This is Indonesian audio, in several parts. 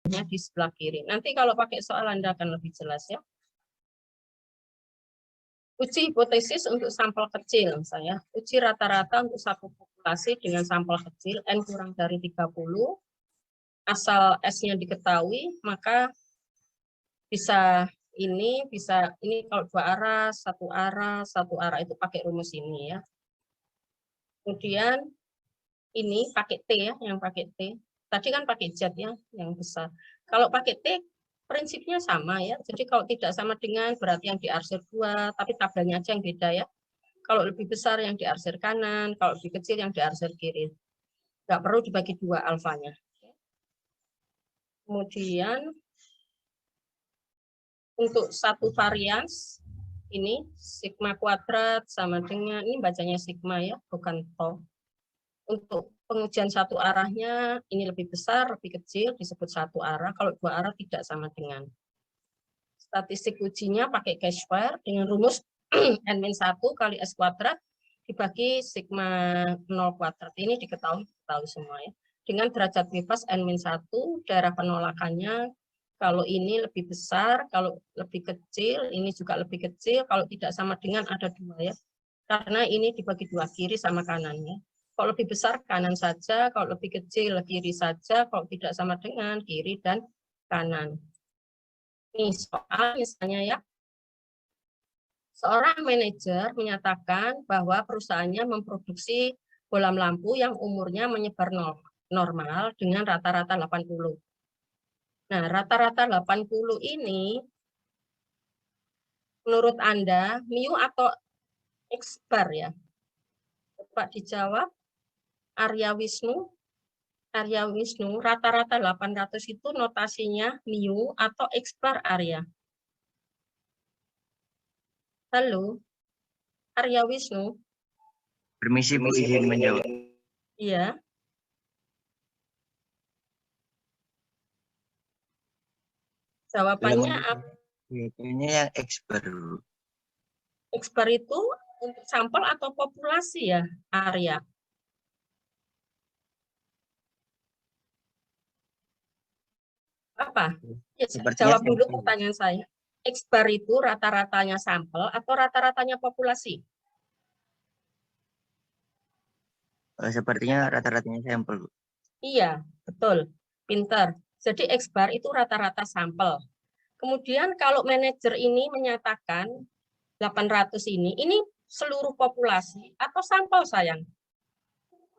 di sebelah kiri. Nanti kalau pakai soal Anda akan lebih jelas ya. Uji hipotesis untuk sampel kecil, saya. Uji rata-rata untuk satu populasi dengan sampel kecil, N kurang dari 30, asal S-nya diketahui, maka bisa ini kalau dua arah, satu arah itu pakai rumus ini ya. Kemudian ini pakai T ya, yang pakai T. Tadi kan pakai Z ya, yang besar. Kalau pakai T, prinsipnya sama ya. Jadi kalau tidak sama dengan berarti yang diarsir 2, tapi tabelnya aja yang beda ya. Kalau lebih besar yang diarsir kanan, kalau lebih kecil yang diarsir kiri. Nggak perlu dibagi 2 alfanya. Kemudian untuk satu varians, ini sigma kuadrat sama dengan, ini bacanya sigma ya, bukan to. Untuk pengujian satu arahnya ini lebih besar, lebih kecil, disebut satu arah. Kalau dua arah tidak sama dengan. Statistik ujinya pakai chi-square dengan rumus n-1 kali s kuadrat dibagi sigma 0 kuadrat. Ini diketahui semua ya. Dengan derajat bebas n-1, daerah penolakannya kalau ini lebih besar, kalau lebih kecil, ini juga lebih kecil, kalau tidak sama dengan ada 2 ya. Karena ini dibagi 2, kiri sama kanannya. Kalau lebih besar kanan saja, kalau lebih kecil kiri saja, kalau tidak sama dengan kiri dan kanan. Ini soal misalnya ya. Seorang manajer menyatakan bahwa perusahaannya memproduksi bohlam lampu yang umurnya menyebar normal dengan rata-rata 80. Nah, rata-rata 80 ini menurut Anda mu atau X bar ya? Coba dijawab. Arya Wisnu, rata-rata 800 itu notasinya mu atau X bar Arya? Halo, Arya Wisnu. Permisi Bu, izin menjawab. Iya. Jawabannya apa? Ini yang X bar. X bar itu untuk sampel atau populasi ya, Arya? Apa? Ya, jawab dulu pertanyaan saya. X bar itu rata-ratanya sampel atau rata-ratanya populasi? Sepertinya rata-ratanya sampel. Iya, betul. Pinter. Jadi X bar itu rata-rata sampel. Kemudian kalau manajer ini menyatakan 800 ini seluruh populasi atau sampel sayang?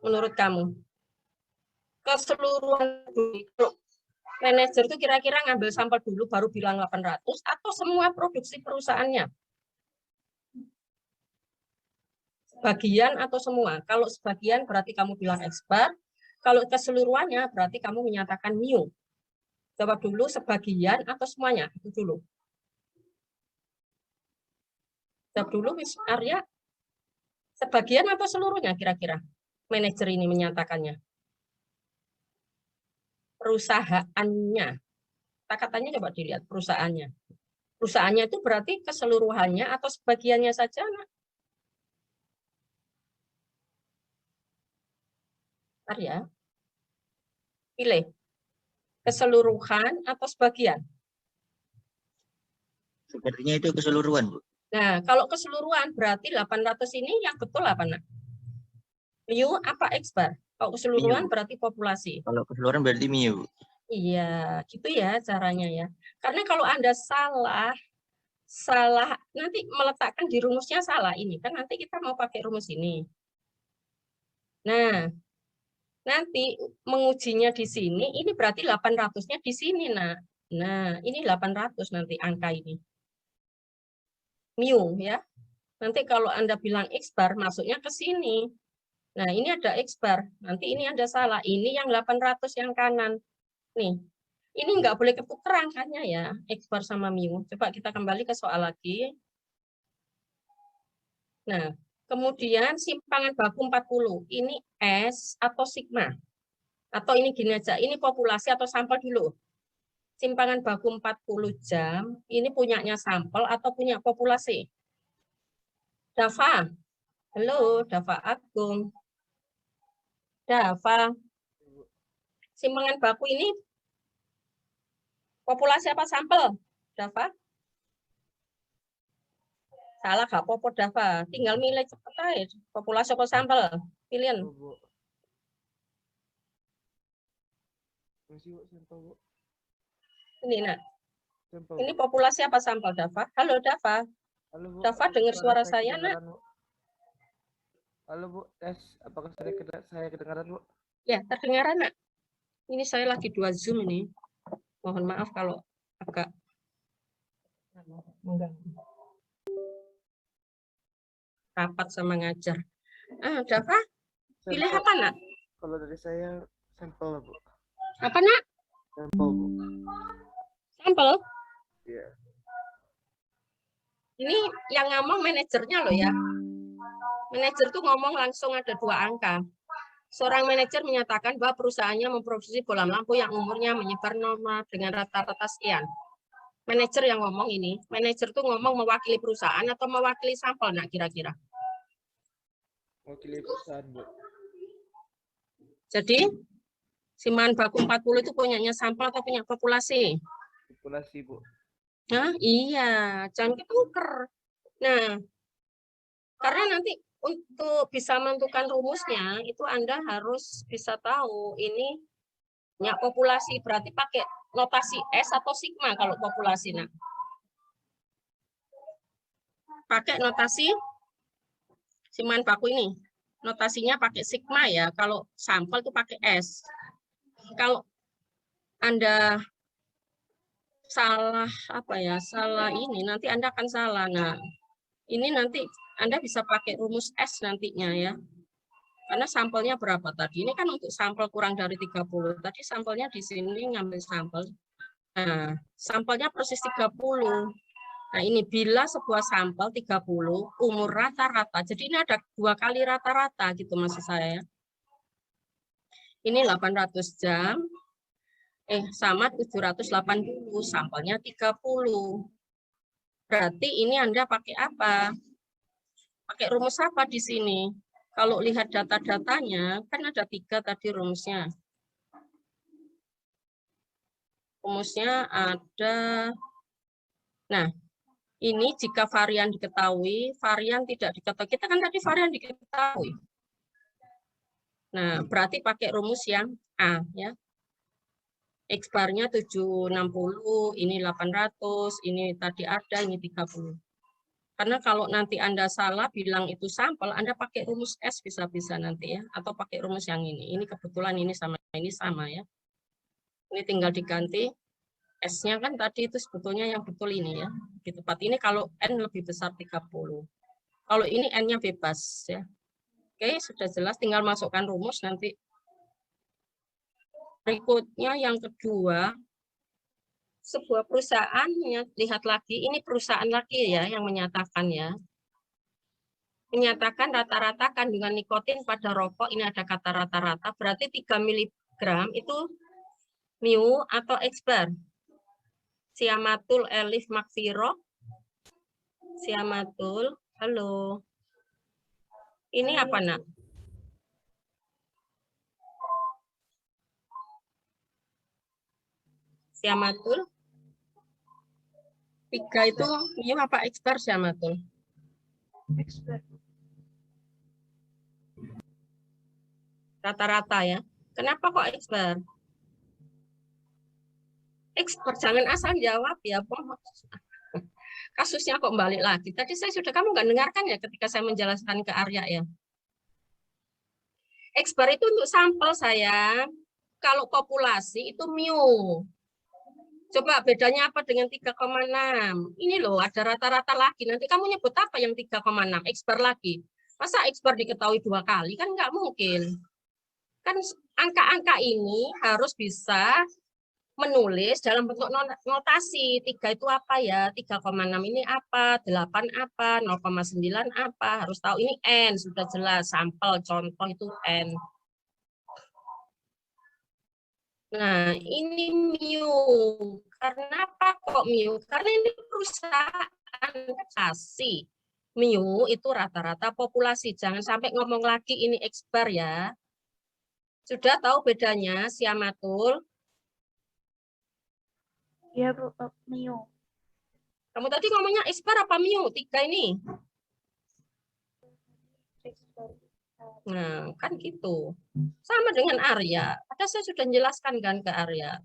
Menurut kamu? Keseluruhan dulu. Manajer itu kira-kira ngambil sampel dulu baru bilang 800 atau semua produksi perusahaannya? Sebagian atau semua? Kalau sebagian berarti kamu bilang X bar, kalau keseluruhannya berarti kamu menyatakan mu. Jawab dulu sebagian atau semuanya? Itu dulu. Jawab dulu, Miss Arya. Sebagian atau seluruhnya kira-kira? Manajer ini menyatakannya. Perusahaannya. Kata-katanya coba dilihat, perusahaannya. Perusahaannya itu berarti keseluruhannya atau sebagiannya saja, Nak? Arya. Pilih. Keseluruhan atau sebagian? Sepertinya itu keseluruhan, Bu. Nah, kalau keseluruhan berarti 800 ini yang betul apa, Nak? Mu apa X bar? Kalau keseluruhan berarti populasi. Kalau keseluruhan berarti mu. Iya, gitu ya caranya ya. Karena kalau Anda salah nanti meletakkan di rumusnya salah ini kan nanti kita mau pakai rumus ini. Nah, nanti mengujinya di sini ini berarti 800-nya di sini, Nah, ini 800 nanti angka ini. Mu ya. Nanti kalau Anda bilang X bar masuknya ke sini. Nah, ini ada X bar. Nanti ini ada salah. Ini yang 800 yang kanan. Nih. Ini nggak boleh ketukeran angkanya ya, X bar sama mu. Coba kita kembali ke soal lagi. Nah, kemudian simpangan baku 40. Ini S atau sigma? Atau ini gini aja, ini populasi atau sampel dulu? Simpangan baku 40 jam, ini punyanya sampel atau punya populasi? Dava. Halo, Dava Agung. Dava. Simpangan baku ini Populasi apa sampel, Dava? Salah gak popo Dava, tinggal milih cepet aja. Populasi apa sampel, pilihan. Oh, Bu. Masih, Bu, sampel, Bu. Ini nak, Sampel, ini Bu. populasi apa sampel Dava? Halo Dava, Halo, Bu. Dava Apakah dengar suara saya kedengaran, nak? Bu? Halo, Bu. Tes. Apakah saya kedengaran, Bu? Ya terdengaran nak. Ini saya lagi 2 Zoom ini. Mohon maaf kalau agak mengganggu. Rapat sama ngajar. Dava, pilih Sampel. apa nak? Kalau dari saya sampel, Bu. Apa nak? Sampel, Bu. Sampel? Iya. Ini yang ngomong manajernya loh ya. Manajer tuh ngomong langsung ada 2 angka. Seorang manajer menyatakan bahwa perusahaannya memproduksi bola lampu yang umurnya menyebar normal dengan rata-rata sekian. Manajer yang ngomong ini, manajer tuh ngomong mewakili perusahaan atau mewakili sampel, nak kira-kira. Mewakili perusahaan, Bu. Jadi, Siman Baku 40 itu punyanya sampel atau punya populasi? Populasi, Bu. Nah, iya, jangan ketuker. Nah, karena nanti untuk bisa menentukan rumusnya, itu Anda harus bisa tahu ini ya, populasi berarti pakai notasi S atau sigma kalau populasi. Nah, pakai notasi Siman Baku ini. Notasinya pakai sigma ya. Kalau sampel itu pakai S. Kalau Anda salah apa ya? Salah ini nanti Anda akan salah. Nah, ini nanti Anda bisa pakai rumus S nantinya ya. Karena sampelnya berapa tadi? Ini kan untuk sampel kurang dari 30. Tadi sampelnya di sini ngambil sampel. Nah, sampelnya persis 30. Nah, ini bila sebuah sampel 30 umur rata-rata. Jadi ini ada 2 kali rata-rata gitu maksud saya. Ini 800 jam sama 780, sampelnya 30. Berarti ini Anda pakai apa? Pakai rumus apa di sini? Kalau lihat data-datanya, kan ada 3 tadi rumusnya. Rumusnya ada, nah, ini jika varian diketahui, varian tidak diketahui. Kita kan tadi varian diketahui. Nah, berarti pakai rumus yang A, ya. X-barnya 760, ini 800, ini tadi ada, ini 30. Karena kalau nanti Anda salah bilang itu sampel, Anda pakai rumus S bisa-bisa nanti ya, atau pakai rumus yang ini. Ini kebetulan ini sama ya. Ini tinggal diganti. S-nya kan tadi itu sebetulnya yang betul ini ya. Di tempat ini kalau N lebih besar 30. Kalau ini N-nya bebas ya. Oke, sudah jelas, tinggal masukkan rumus nanti. Berikutnya yang kedua, sebuah perusahaan, lihat lagi, ini perusahaan lagi ya yang menyatakan ya. Menyatakan rata-rata kandungan nikotin pada rokok, ini ada kata rata-rata, berarti 3 mg itu mu atau X-bar. Siamatul Elif Makfiro. Siamatul, halo. Ini apa nak? Siamatul. 3 itu mu apa X-bar Siamatul? Expert. Rata-rata ya. Kenapa kok X-bar? X-bar, jangan asal jawab ya. Kasusnya kok balik lagi. Tadi saya sudah, kamu nggak dengarkan ya ketika saya menjelaskan ke Arya ya. X-bar itu untuk sampel saya. Kalau populasi itu mu. Coba bedanya apa dengan 3,6? Ini loh, ada rata-rata lagi. Nanti kamu nyebut apa yang 3,6? X-bar lagi. Masa X-bar diketahui 2 kali? Kan nggak mungkin. Kan angka-angka ini harus bisa menulis dalam bentuk notasi. 3 itu apa ya? 3,6 ini apa? 8 apa? 0,9 apa? Harus tahu ini N. Sudah jelas. Sampel, contoh itu N. Nah, ini mu. Kenapa kok mu? Karena ini perusahaan kasih. Mu itu rata-rata populasi. Jangan sampai ngomong lagi ini X-bar ya. Sudah tahu bedanya Siamatul? Iya Bu, mu. Kamu tadi ngomongnya expert apa mu? 3 ini. Expert. Nah, kan gitu. Sama dengan Arya. Ada saya sudah menjelaskan kan ke Arya.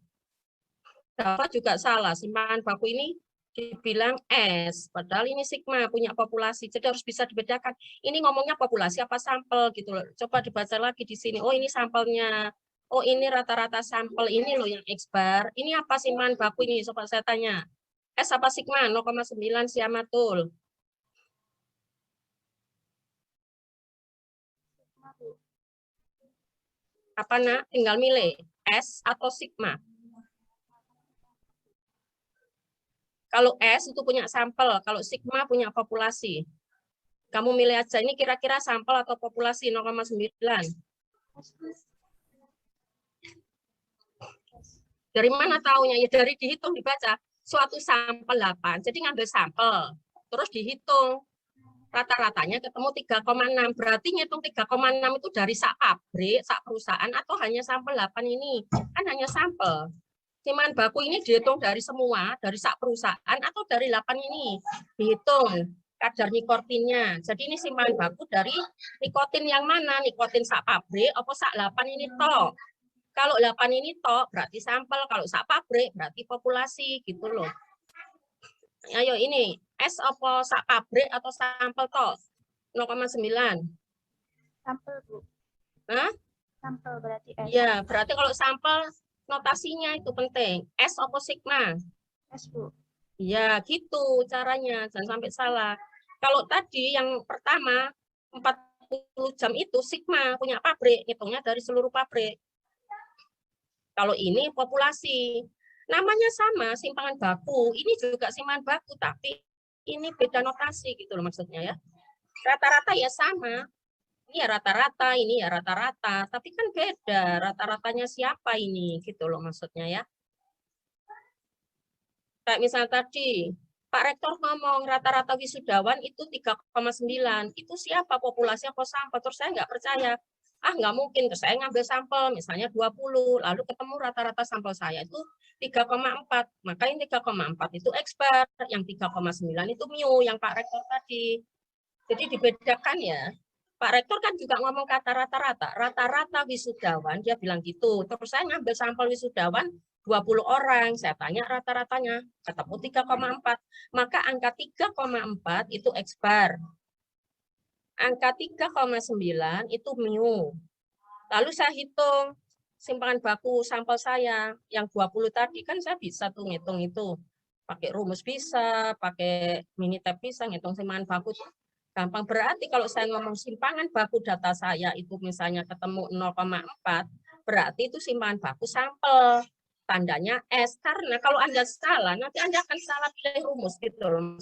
Dapat juga salah. Simpangan baku ini dibilang S, padahal ini sigma punya populasi. Jadi harus bisa dibedakan. Ini ngomongnya populasi apa sampel gitu loh. Coba dibaca lagi di sini. Oh, ini sampelnya. Oh, ini rata-rata sampel ini loh yang X bar. Ini apa simpangan baku ini? Coba saya tanya. S apa sigma? 0,9 siamatul. Sigma Bu. Apa nak? Tinggal milih S atau sigma. Kalau S itu punya sampel, kalau sigma punya populasi. Kamu milih aja ini kira-kira sampel atau populasi 0,9. Dari mana taunya? Ya dari dihitung dibaca. Suatu sampel 8. Jadi ngambil sampel, terus dihitung. Rata-ratanya ketemu 3,6. Berarti ngitung 3,6 itu dari sak pabrik, sak perusahaan atau hanya sampel 8 ini? Kan hanya sampel. Simpangan baku ini dihitung dari semua, dari sak perusahaan atau dari 8 ini. Dihitung kadar nikotinnya. Jadi ini simpangan baku dari nikotin yang mana? Nikotin sak pabrik apa sak 8 ini tok. Kalau 8 ini tok berarti sampel, kalau sak pabrik berarti populasi gitu loh. Ayo ini S apa sak pabrik atau sampel tok? 0,9. Sampel Bu. Hah? Sampel berarti S. Iya, berarti kalau sampel notasinya itu penting. S apa sigma? S Bu. Iya, gitu caranya. Jangan sampai salah. Kalau tadi yang pertama 40 jam itu sigma punya pabrik, hitungnya dari seluruh pabrik. Kalau ini populasi. Namanya sama, simpangan baku. Ini juga simpangan baku, tapi ini beda notasi gitu loh maksudnya ya. Rata-rata ya sama. Ini ya rata-rata, ini ya rata-rata. Tapi kan beda, rata-ratanya siapa ini gitu loh maksudnya ya. Kayak misalnya tadi, Pak Rektor ngomong rata-rata wisudawan itu 3,9. Itu siapa populasi apa sampel? Terus saya nggak percaya. Ah, nggak mungkin. Terus saya ngambil sampel, misalnya 20. Lalu ketemu rata-rata sampel saya itu 3,4. Maka yang 3,4 itu expert. Yang 3,9 itu mu, yang Pak Rektor tadi. Jadi dibedakan ya. Pak Rektor kan juga ngomong kata rata-rata. Rata-rata wisudawan, dia bilang gitu. Terus saya ngambil sampel wisudawan 20 orang. Saya tanya rata-ratanya. Ketemu 3,4. Maka angka 3,4 itu X bar. Angka 3,9 itu mu. Lalu saya hitung simpangan baku sampel saya. Yang 20 tadi kan saya bisa tuh ngitung itu. Pakai rumus bisa, pakai minitab bisa, ngitung simpangan baku. Gampang. Berarti kalau saya ngomong simpangan baku data saya itu misalnya ketemu 0,4, berarti itu simpangan baku sampel. Tandanya S. Karena kalau Anda salah, nanti Anda akan salah pilih rumus gitu loh.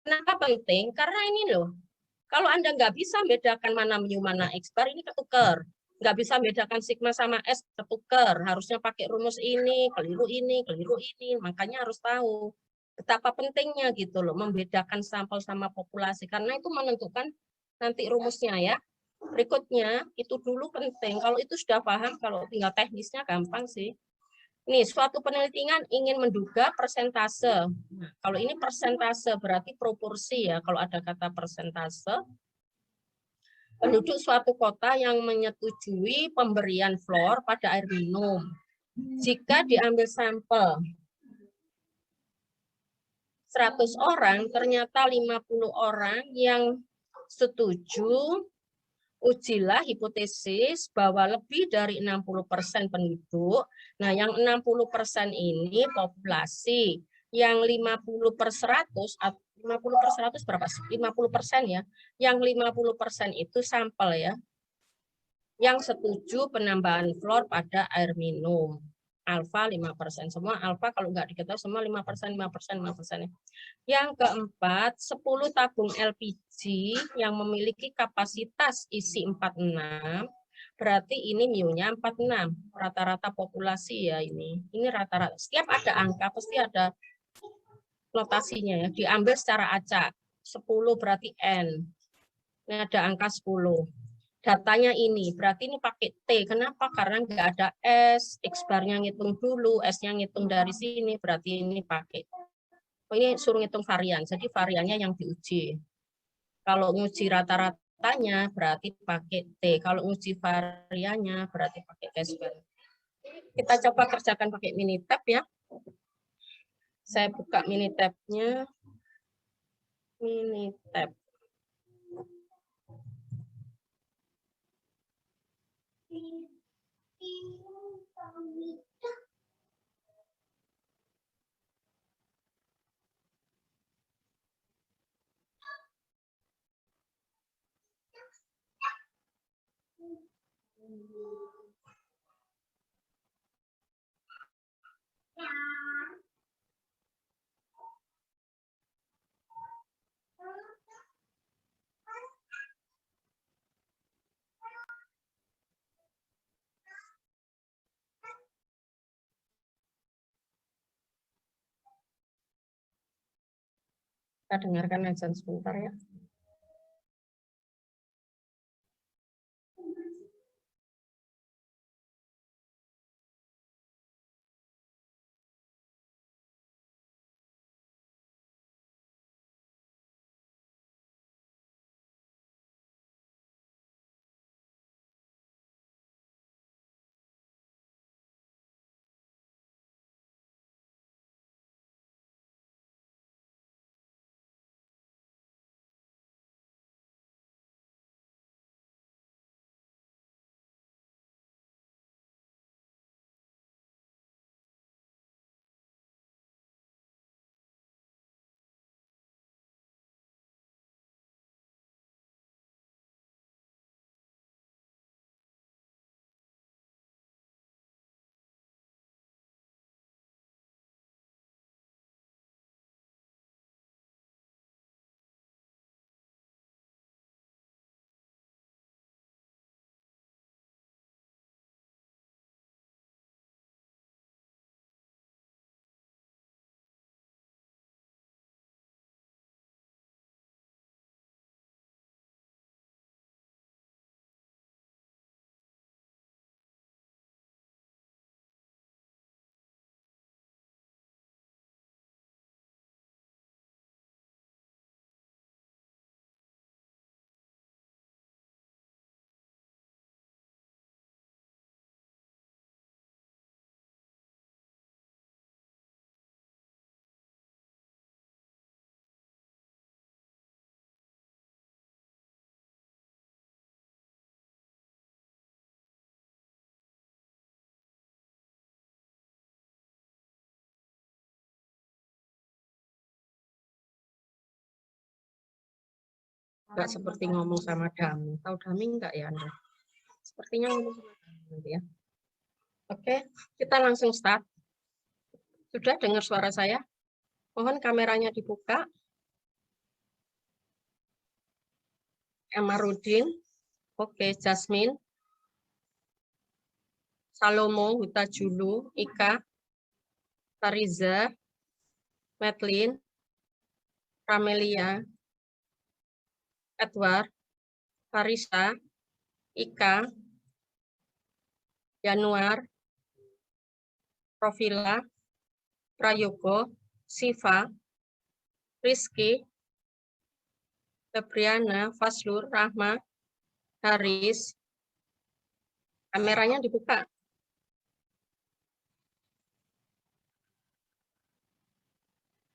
Kenapa penting? Karena ini loh, kalau Anda nggak bisa bedakan mana mu, mana X bar, ini ketuker. Nggak bisa bedakan sigma sama S, ketuker. Harusnya pakai rumus ini, keliru ini, keliru ini. Makanya harus tahu betapa pentingnya gitu loh membedakan sampel sama populasi karena itu menentukan nanti rumusnya ya. Berikutnya itu dulu penting. Kalau itu sudah paham, kalau tinggal teknisnya gampang sih. Nih, suatu penelitian ingin menduga persentase. Nah, kalau ini persentase berarti proporsi ya. Kalau ada kata persentase, penduduk suatu kota yang menyetujui pemberian fluor pada air minum. Jika diambil sampel 100 orang, ternyata 50 orang yang setuju, ujilah hipotesis bahwa lebih dari 60% penduduk, nah yang 60% ini populasi, yang 50/100, 50/100 berapa? 50% ya, yang 50% itu sampel ya, yang setuju penambahan fluor pada air minum. Alfa 5%. Semua alfa kalau nggak diketahui semua 5%, 5%, 5%. Yang keempat, 10 tabung LPG yang memiliki kapasitas isi 46, berarti ini mu-nya 46. Rata-rata populasi ya ini. Ini rata-rata. Setiap ada angka, pasti ada notasinya ya. Diambil secara acak. 10 berarti N. Ini ada angka 10. datanya ini, berarti ini pakai T. Kenapa? Karena nggak ada S, X-bar-nya ngitung dulu, S-nya ngitung dari sini, berarti ini pakai. Oh, ini suruh ngitung varian, jadi variannya yang diuji. Kalau nguji rata-ratanya, berarti pakai T. Kalau nguji variannya, berarti pakai S-bar. Kita coba kerjakan pakai Minitab ya. Saya buka Minitab-nya. Minitab. Kita dengarkan aja sebentar ya. Enggak seperti ngomong sama Dami. Tahu Dami enggak ya Anda? Sepertinya ngomong sama Dami ya. Oke, kita langsung start. Sudah dengar suara saya? Mohon kameranya dibuka. Emarudin, oke, Jasmine, Salomo, Huta Julu, Ika, Fariza, Madeline, Ramelia, Edward, Farisa, Ika, Januar, Profila, Prayogo, Siva, Rizky, Febriana, Faslur, Rahma, Haris. Kameranya dibuka.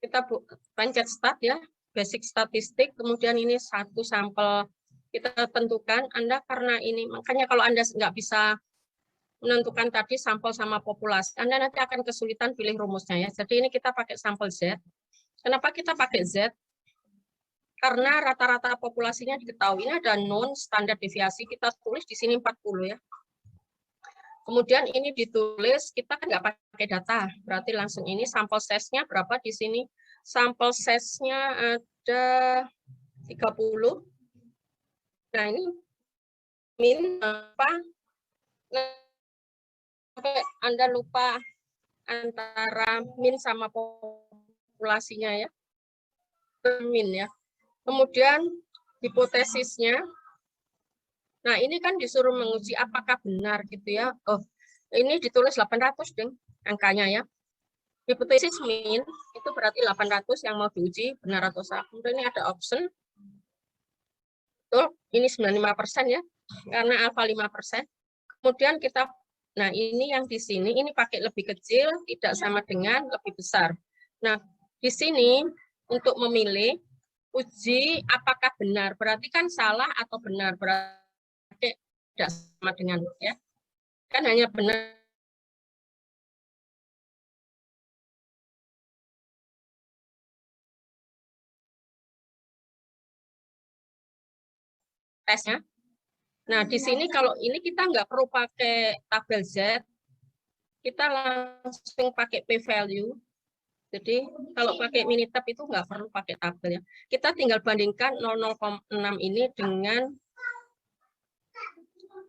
Kita pencet start ya, basic statistik, kemudian ini satu sampel kita tentukan. Anda karena ini, makanya kalau Anda nggak bisa menentukan tadi sampel sama populasi, Anda nanti akan kesulitan pilih rumusnya ya. Jadi ini kita pakai sampel Z. Kenapa kita pakai Z? Karena rata-rata populasinya diketahui. Ini ada non standar deviasi, kita tulis di sini 40 ya. Kemudian ini ditulis, kita kan nggak pakai data, berarti langsung ini sampel size-nya berapa di sini? Sampel size-nya ada 30. Nah ini min apa? Sampai Anda lupa antara min sama populasinya ya. Min ya. Kemudian hipotesisnya Nah, ini kan disuruh menguji apakah benar gitu ya. Oh, ini ditulis 800, Ding, angkanya ya. Hipotesis min itu berarti 800 yang mau diuji benar atau salah. Kemudian ini ada option. Betul, ini 95% ya. Karena alfa 5%. Kemudian kita, nah ini yang di sini, ini pakai lebih kecil, tidak sama dengan lebih besar. Nah, di sini untuk memilih, uji apakah benar, berarti kan salah atau benar, berarti tidak sama dengan, ya. Kan hanya benar. Tesnya. Nah, di sini kalau ini kita nggak perlu pakai tabel Z, kita langsung pakai p-value. Jadi kalau pakai Minitab itu nggak perlu pakai tabel ya. Kita tinggal bandingkan 0,6 ini dengan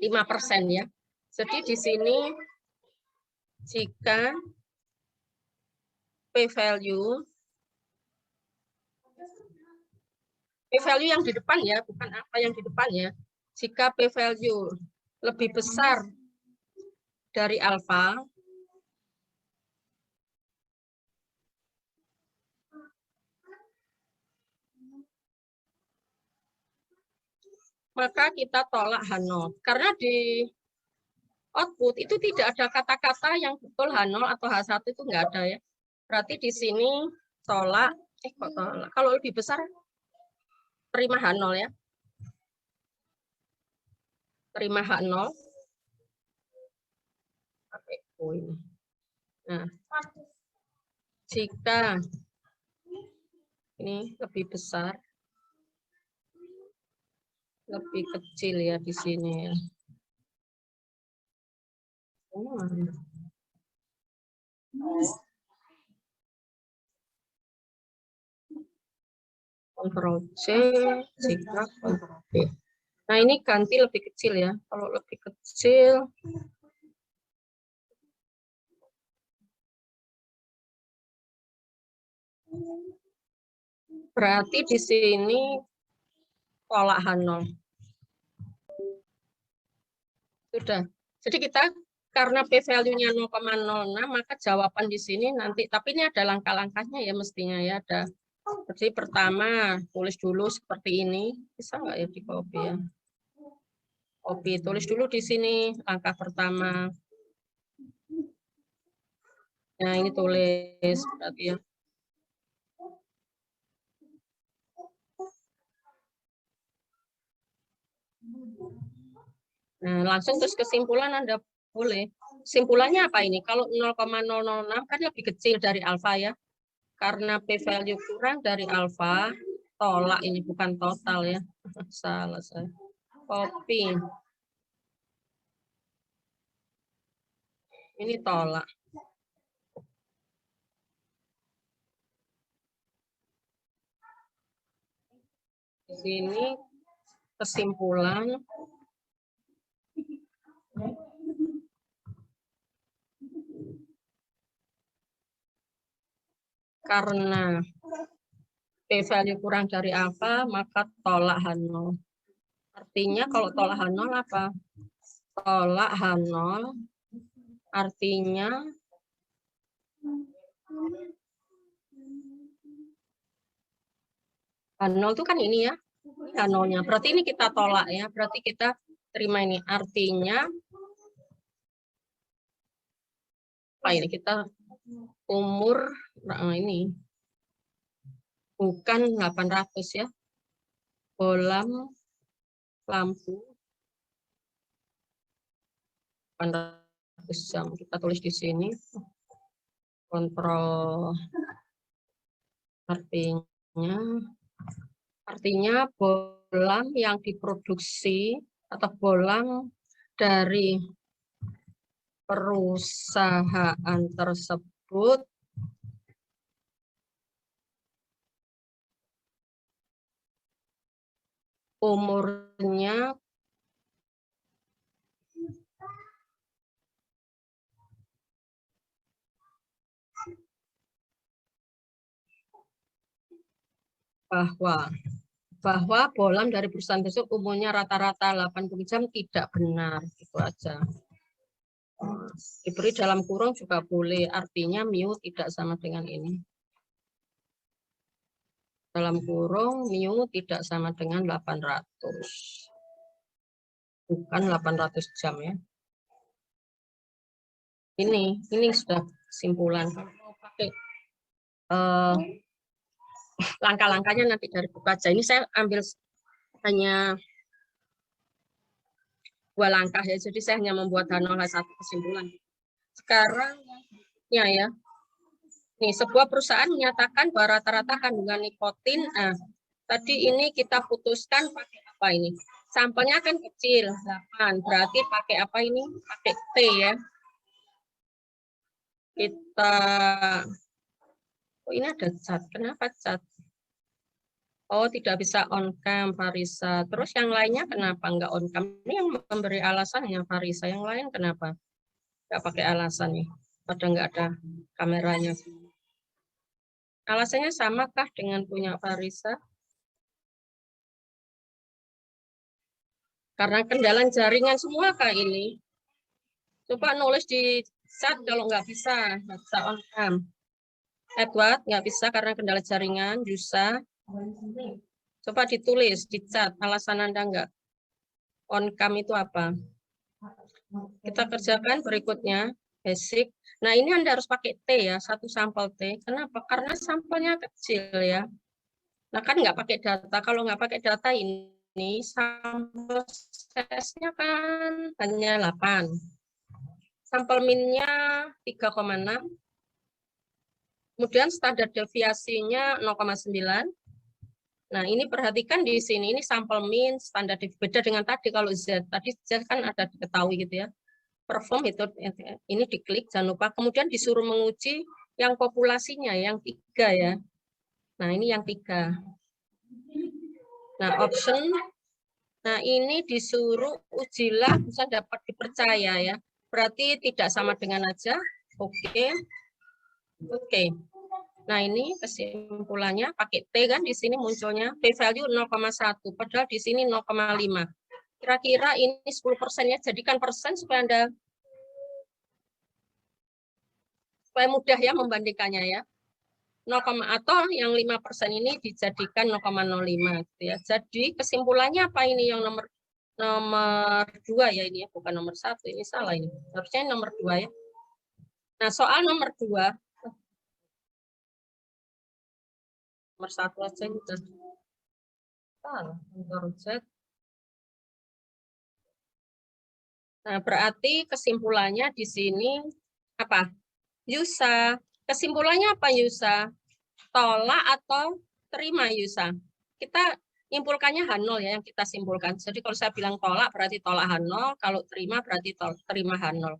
5% ya. Jadi di sini jika p-value yang di depan ya, bukan apa yang di depan ya. Jika p-value lebih besar dari alfa, maka kita tolak H0. Karena di output itu tidak ada kata-kata yang betul H0 atau H1 itu enggak ada ya. Berarti di sini tolak, kok tolak? Kalau lebih besar, terima H0 ya. Terima H0. Pakai poin. Nah, jika ini lebih besar, lebih kecil ya di sini ya. Ctrl C, jika Ctrl V. Nah, ini ganti lebih kecil ya. Kalau lebih kecil, berarti di sini tolak H0. Sudah. Jadi kita karena p-value-nya 0,06 maka jawaban di sini nanti, tapi ini ada langkah-langkahnya ya mestinya ya, ada. Jadi pertama tulis dulu seperti ini, bisa nggak ya di copy ya? Copy, tulis dulu di sini langkah pertama. Nah, ini tulis berarti ya. Nah, langsung terus kesimpulan Anda boleh. Kesimpulannya apa ini? Kalau 0,006 kan lebih kecil dari alfa ya. Karena p-value kurang dari alfa, tolak ini bukan total ya. Salah saya. Copy. Ini tolak. Di sini kesimpulan karena p-value kurang dari alfa, maka tolak H0. Artinya kalau tolak H0 apa? Tolak H0 artinya H0 itu kan ini ya. H0-nya. Berarti ini kita tolak ya. Berarti kita terima ini. Artinya apa ini? Kita umur ini bukan 800 ya. Bolam lampu 800 jam. Kita tulis di sini. Kontrol artinya bolam yang diproduksi atau bolam dari perusahaan tersebut umurnya bahwa bahwa bohlam dari perusahaan tersebut umumnya rata-rata 80 jam tidak benar, itu aja. Diberi dalam kurung juga boleh, artinya mu tidak sama dengan ini. Dalam kurung mu tidak sama dengan 800. Bukan 800 jam ya. Ini sudah kesimpulan. Mau pakai langkah-langkahnya nanti dari buku aja. Ini saya ambil hanya 2 langkah ya. Jadi saya hanya membuat H0 H1 kesimpulan. Sekarang ya. Nih, sebuah perusahaan menyatakan bahwa rata-rata kandungan nikotin, tadi ini kita putuskan pakai apa ini? Sampelnya kan kecil, 8. Berarti pakai apa ini? Pakai T ya. Kita, oh ini ada cat. Kenapa cat? Oh, tidak bisa on cam, Farisa. Terus yang lainnya kenapa nggak on cam? Ini yang memberi alasannya Farisa. Yang lain kenapa? Nggak pakai alasan nih. Padahal nggak ada kameranya. Alasannya samakah dengan punya Farisa? Karena kendala jaringan semua kah ini? Coba nulis di chat kalau nggak bisa on cam. Edward nggak bisa karena kendala jaringan. Yusa, coba ditulis di chat alasan Anda nggak on cam itu apa? Kita kerjakan berikutnya basic. Nah ini Anda harus pakai T ya, 1 sampel T. Kenapa? Karena sampelnya kecil ya. Nah kan nggak pakai data. Kalau nggak pakai data ini sampel size-nya kan hanya 8. Sampel min-nya 3,6. Kemudian standar deviasinya 0,9. Nah, ini perhatikan di sini, ini sampel min, standar deviasi. Beda dengan tadi, kalau Z. Tadi Z kan ada diketahui gitu ya. Perform itu, ini diklik, jangan lupa. Kemudian disuruh menguji yang populasinya, yang 3 ya. Nah, ini yang 3. Nah, option. Nah, ini disuruh ujilah bisa dapat dipercaya ya. Berarti tidak sama dengan aja. Oke. Oke. Nah, ini kesimpulannya pakai T kan di sini munculnya P value 0,1 padahal di sini 0,5. Kira-kira ini 10% ya, jadikan persen supaya Anda supaya mudah ya membandingkannya ya. 0, atau yang 5% ini dijadikan 0,05 gitu ya. Jadi kesimpulannya apa ini yang nomor 2 ya ini ya, bukan nomor 1, ini salah ini. Harusnya nomor 2 ya. Nah, soal nomor 2 nomor 1 aja udah salah, nomor Z. Nah, berarti kesimpulannya di sini apa? Yusa. Kesimpulannya apa Yusa? Tolak atau terima Yusa? Kita simpulkannya H0 ya yang kita simpulkan. Jadi kalau saya bilang tolak berarti tolak H0, kalau terima berarti terima H0.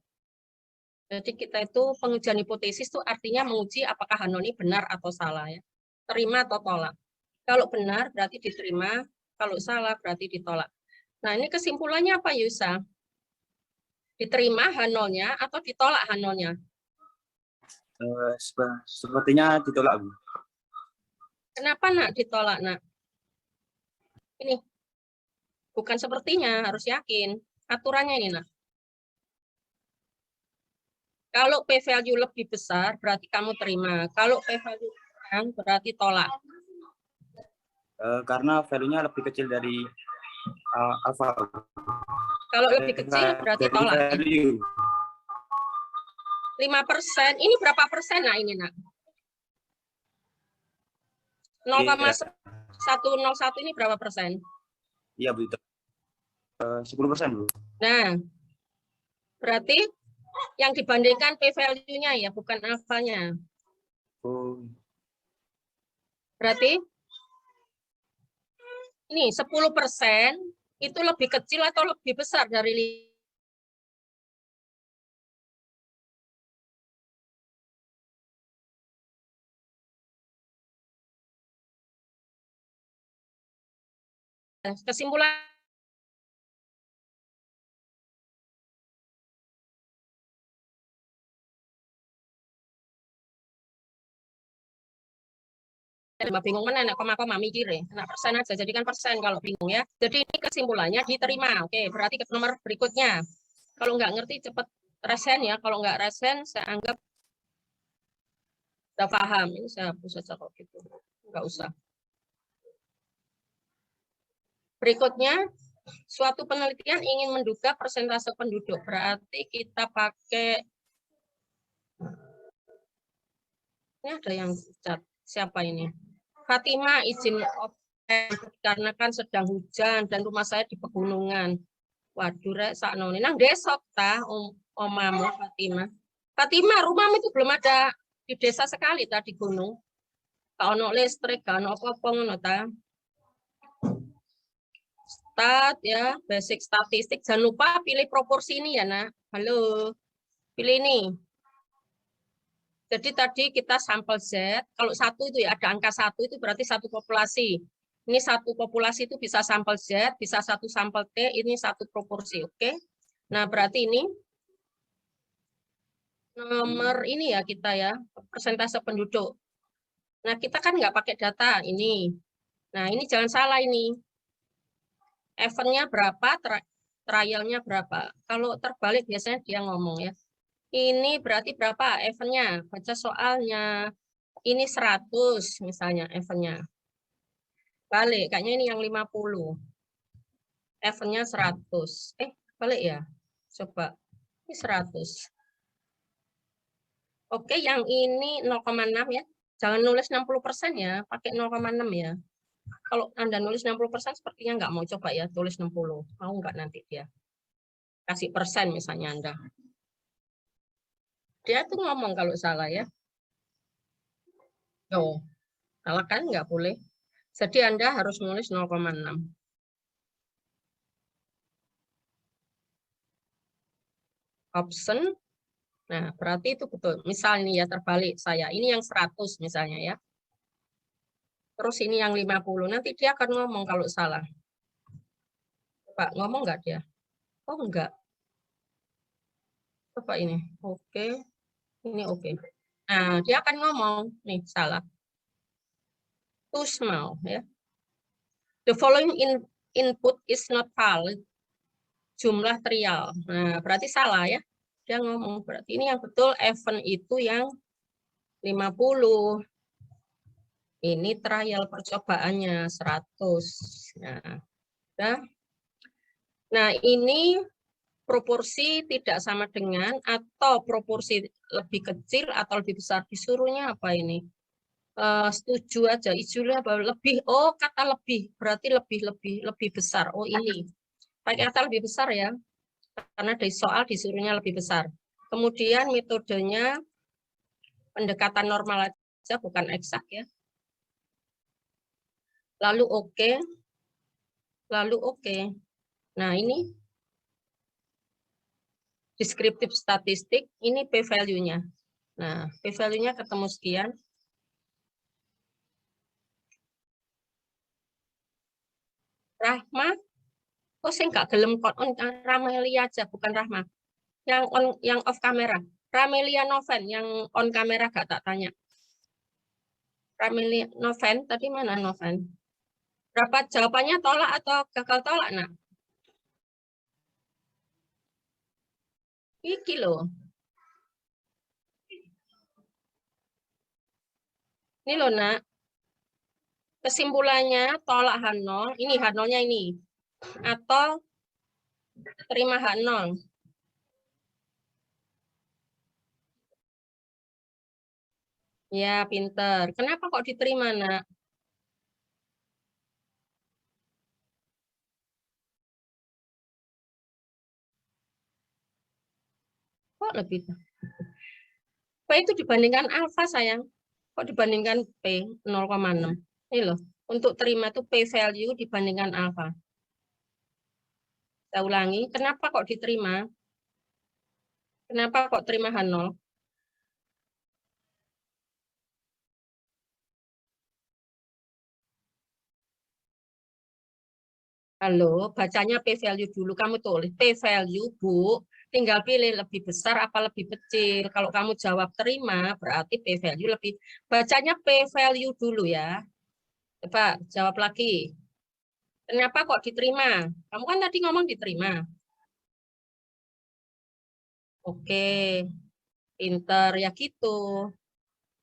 Jadi kita itu pengujian hipotesis itu artinya menguji apakah H0 ini benar atau salah ya. Terima atau tolak. Kalau benar berarti diterima, kalau salah berarti ditolak. Nah, ini kesimpulannya apa Yusa? Diterima H0-nya atau ditolak H0-nya? Sepertinya ditolak, Bu. Kenapa nak ditolak nak? Ini bukan sepertinya, harus yakin. Aturannya ini nak. Kalau P value lebih besar berarti kamu terima. Kalau P value kurang berarti tolak. Karena value-nya lebih kecil dari alfa. Kalau lebih kecil berarti tolak. 5%. Ini berapa persen nak ini nak? 0,101 ini berapa persen? Iya, Bu. 10%, Bu. Nah, berarti yang dibandingkan P value-nya ya, bukan alfanya. Oh. Berarti ini 10% itu lebih kecil atau lebih besar dari kesimpulan bingung mana nek koma-koma mikir ya. Nah, persen aja, jadikan persen kalau bingung ya. Jadi ini kesimpulannya diterima. Oke, berarti ke nomor berikutnya. Kalau nggak ngerti cepat resen ya. Kalau nggak resen, saya anggap udah paham. Ini saya hapus saja kok gitu. Nggak usah. Berikutnya, suatu penelitian ingin menduga persentase penduduk. Berarti kita pakai, ini ada yang cat. Siapa ini? Fatima izin karena kan sedang hujan dan rumah saya di pegunungan. Waduh, rek sakno nang desok ta omamu Fatima. Fatima, rumahmu itu belum ada di desa sekali ta di gunung. Gak ono listrik, gak ono apa-apa ngono ta. Stat ya, basic statistik. Jangan lupa pilih proporsi ini ya, Nak. Halo. Pilih ini. Jadi tadi kita sampel Z, kalau satu itu ya ada angka 1 itu berarti satu populasi. Ini satu populasi itu bisa sampel Z, bisa satu sampel T, ini satu proporsi, oke? Nah, berarti ini nomor ini ya kita ya, persentase penduduk. Nah, kita kan nggak pakai data ini. Nah, ini jangan salah ini. Eventnya berapa, trialnya berapa. Kalau terbalik biasanya dia ngomong ya. Ini berarti berapa eventnya? Baca soalnya. Ini 100 misalnya eventnya. Balik, kayaknya ini yang 50. Eventnya 100. Balik ya? Coba. Ini 100. Oke, yang ini 0,6 ya. Jangan nulis 60% ya. Pakai 0,6 ya. Kalau Anda nulis 60% sepertinya nggak mau coba ya. Tulis 60. Mau nggak nanti dia? Kasih persen misalnya Anda. Dia tuh ngomong kalau salah ya. Oh, salah kan nggak boleh. Jadi Anda harus nulis 0,6. Option. Nah, berarti itu betul. Misal ini ya terbalik saya. Ini yang 100 misalnya ya. Terus ini yang 50. Nanti dia akan ngomong kalau salah. Pak, ngomong nggak dia? Oh, enggak. Coba ini. Oke. Ini oke. Nah, dia akan ngomong. Nih, salah. Too small ya. The following input is not valid. Jumlah trial. Nah, berarti salah ya. Dia ngomong berarti ini yang betul event itu yang 50. Ini trial percobaannya 100. Nah, ini proporsi tidak sama dengan atau proporsi lebih kecil atau lebih besar. Disuruhnya apa ini? Setuju aja. Ijunya apa? Lebih. Oh, kata lebih. Berarti lebih besar. Oh, ini. Pakai kata lebih besar ya. Karena dari soal disuruhnya lebih besar. Kemudian metodenya pendekatan normal aja, bukan eksak ya. Lalu oke. Lalu oke. Nah, ini deskriptif statistik, ini p-value-nya. Nah, p-value-nya ketemu sekian. Rahma, oh saya nggak gelem on Ramelia aja, bukan Rahma. Yang off kamera. Ramelia Noven, yang on kamera gak tak tanya. Ramelia Noven, tadi mana Noven? Berapa jawabannya tolak atau gagal tolak, nak? Iki loh. Ini loh, nak. Kesimpulannya tolak H0, ini H0-nya ini. Atau terima H0. Ya, pinter. Kenapa kok diterima, nak? Kok lebih? P itu dibandingkan alfa, sayang. Kok dibandingkan P 0,6? Ini loh. Untuk terima itu P value dibandingkan alfa. Saya ulangi, kenapa kok diterima? Kenapa kok terima H0? Halo, bacanya p-value dulu. Kamu tulis p-value, Bu. Tinggal pilih lebih besar apa lebih kecil. Kalau kamu jawab terima, berarti p-value lebih. Bacanya p-value dulu ya. Coba jawab lagi. Kenapa kok diterima? Kamu kan tadi ngomong diterima. Oke, pinter ya gitu.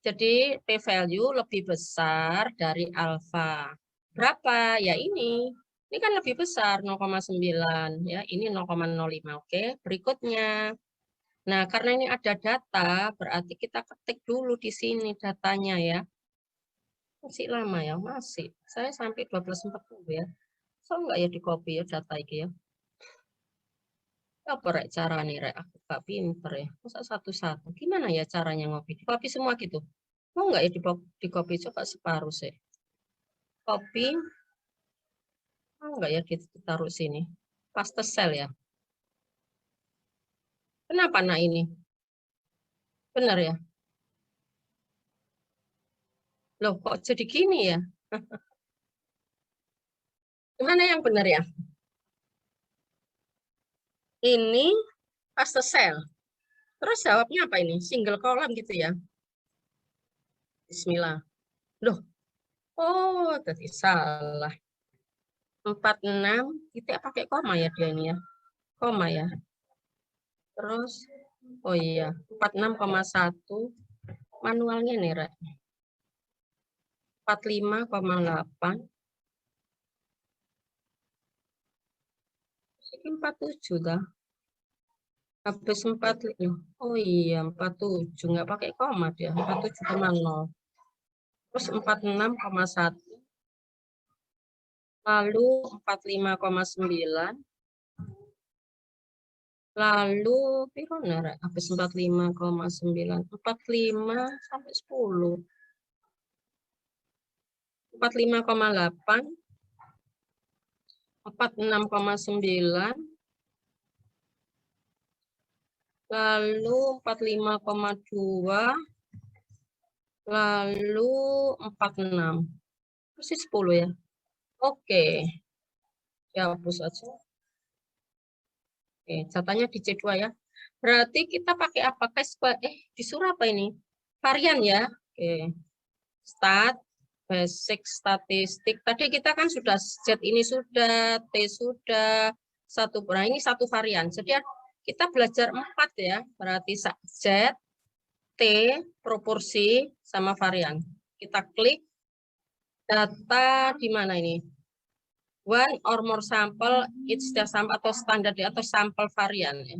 Jadi p-value lebih besar dari alfa. Berapa? Ya ini. Ini kan lebih besar 0,9 ya. Ini 0,05. Oke, berikutnya. Nah, karena ini ada data, berarti kita ketik dulu di sini datanya ya. Masih lama ya, masih. Saya sampai 12.40 ya. So enggak ya di copy ya data ini ya. Apa rek cara nih rek? Aku gak pinter ya. Masa satu-satu. Gimana ya caranya ngopi? Di copy semua gitu. Mau nggak ya di copy? Coba separuh sih. Copy. Mau nggak ya ditaruh sini? Paste cell ya. Kenapa nah ini? Benar ya? Loh kok jadi gini ya? Gimana yang benar ya? Ini paste cell. Terus jawabnya apa ini? Single column gitu ya? Bismillah. Loh, oh tadi salah. 46, kita pakai koma ya dia ini ya. Koma ya. Terus, oh iya, 46,1. Manualnya nih, Rek. 45,8. Ini 47 dah. Habis 45. Oh iya, 47. Nggak pakai koma dia. 47,0. Terus 46,1. Lalu 45,9. Lalu, pirona, Rek? Habis 45,9. 45 sampai 10. 45,8. 46,9. Lalu 45,2. Lalu 46. Persis 10 ya. Oke. Ya, hapus aja. Oke, catanya di C2 ya. Berarti kita pakai apa? Disuruh apa ini? Varian ya. Oke. Stat, basic statistik. Tadi kita kan sudah Z ini sudah, T sudah, satu. Nah, ini satu varian. Jadi kita belajar 4 ya. Berarti Z, T, proporsi, sama varian. Kita klik data di mana ini? One or more sample, each sample atau standar atau sampel varian. Ya.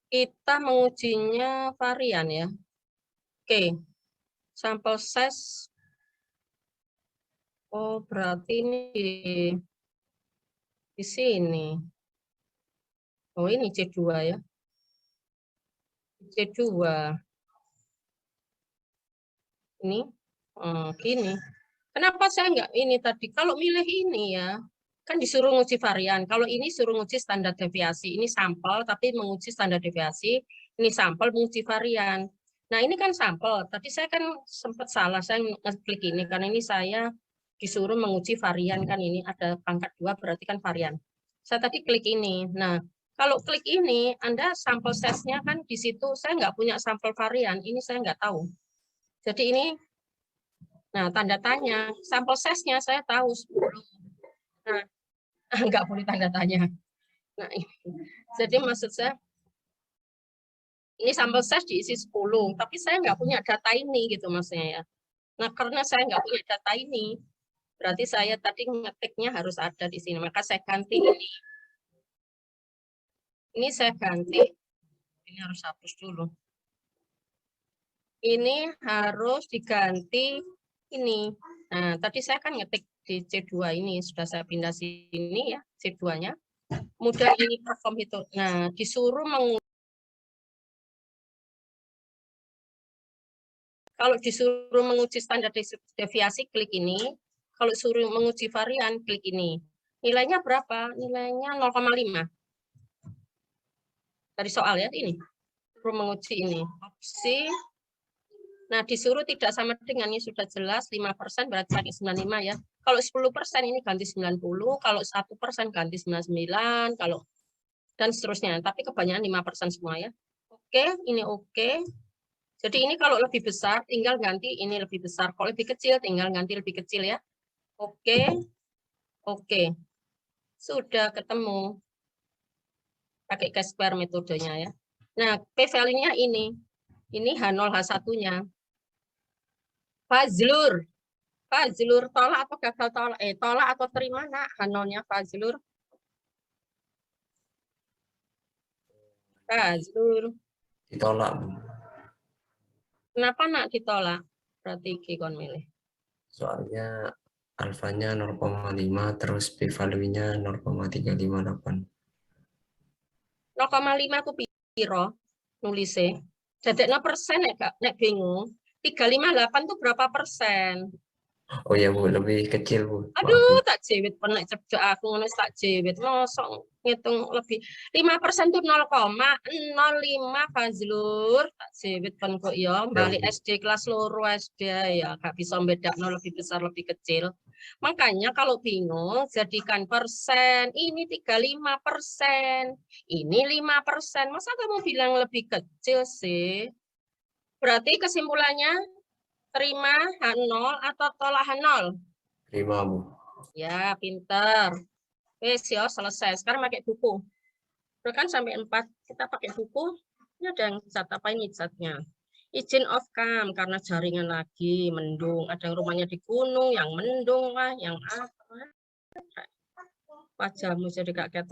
Kita mengujinya varian ya. Oke, sampel size. Oh, berarti ini di sini. Oh, ini C2 ya. C2. Ini gini. Kenapa saya enggak ini tadi? Kalau milih ini ya, kan disuruh nguji varian. Kalau ini suruh nguji standar deviasi. Ini sampel, tapi menguji standar deviasi. Ini sampel menguji varian. Nah, ini kan sampel. Tadi saya kan sempat salah. Saya ngeklik ini, karena ini saya disuruh menguji varian. Kan ini ada pangkat 2, berarti kan varian. Saya tadi klik ini. Nah, kalau klik ini, Anda sampel size-nya kan di situ. Saya nggak punya sampel varian. Ini saya nggak tahu. Jadi ini, nah tanda tanya, sampel size-nya saya tahu 10. Nah, nggak boleh tanda tanya. Nah, jadi maksud saya, ini sampel size diisi 10, tapi saya nggak punya data ini gitu maksudnya ya. Nah, karena saya nggak punya data ini, berarti saya tadi ngetiknya harus ada di sini. Maka saya ganti ini. Ini saya ganti. Ini harus hapus dulu. Ini harus diganti ini. Nah, tadi saya kan ngetik di C2 ini, sudah saya pindah sini ya, C2-nya. Kemudian ini perform itu. Nah, disuruh kalau disuruh menguji standar deviasi, klik ini. Kalau suruh menguji varian, klik ini. Nilainya berapa? Nilainya 0,5. Dari soal ya, ini. Suruh menguji ini. Opsi. Nah, disuruh tidak sama dengan ini sudah jelas 5% berarti pakai 95 ya. Kalau 10% ini ganti 90, kalau 1% ganti 99, kalau dan seterusnya. Tapi kebanyakan 5% semua ya. Oke, ini oke. Jadi ini kalau lebih besar tinggal ganti ini lebih besar. Kalau lebih kecil tinggal ganti lebih kecil ya. Oke. Sudah ketemu. Pakai Chi-square metodenya ya. Nah, P-value-nya ini. Ini H0, H1-nya. Fazlur. Fazlur, tolak atau gagal tolak? Tolak atau terima, nak? H0-nya Fazlur. Fazlur. Ditolak, Bu. Kenapa, nak, ditolak? Berarti kon milih. Soalnya alfanya 0,5 terus p-value-nya 0,358. 0,5 aku piro nulisnya. Dadekno persen nek bingung. 358 itu berapa persen? Oh ya, Bu, lebih kecil, Bu. Maaf, Aduh, Bu. tak jewit penek cedek aku ngono tak jewit. Mosok ngitung lebih 5% itu 0,05 Fazlur. Tak jewit pen kok ya, balik Bu. SD kelas loro SD ya, gak bisa bedakno lebih besar lebih kecil. Makanya kalau bingung jadikan persen. Ini 35%. Ini 5%. Masa kamu bilang lebih kecil sih? Berarti kesimpulannya terima H0 atau tolak H0? Terima, Bu. Ya, pinter. Wes ya, selesai. Sekarang pakai buku. Udah kan sampai 4. Kita pakai buku. Ini ada yang cat apa ini catnya? Izin off cam karena jaringan lagi mendung. Ada yang rumahnya di gunung, yang mendung lah, yang apa. Wajahmu jadi kaget.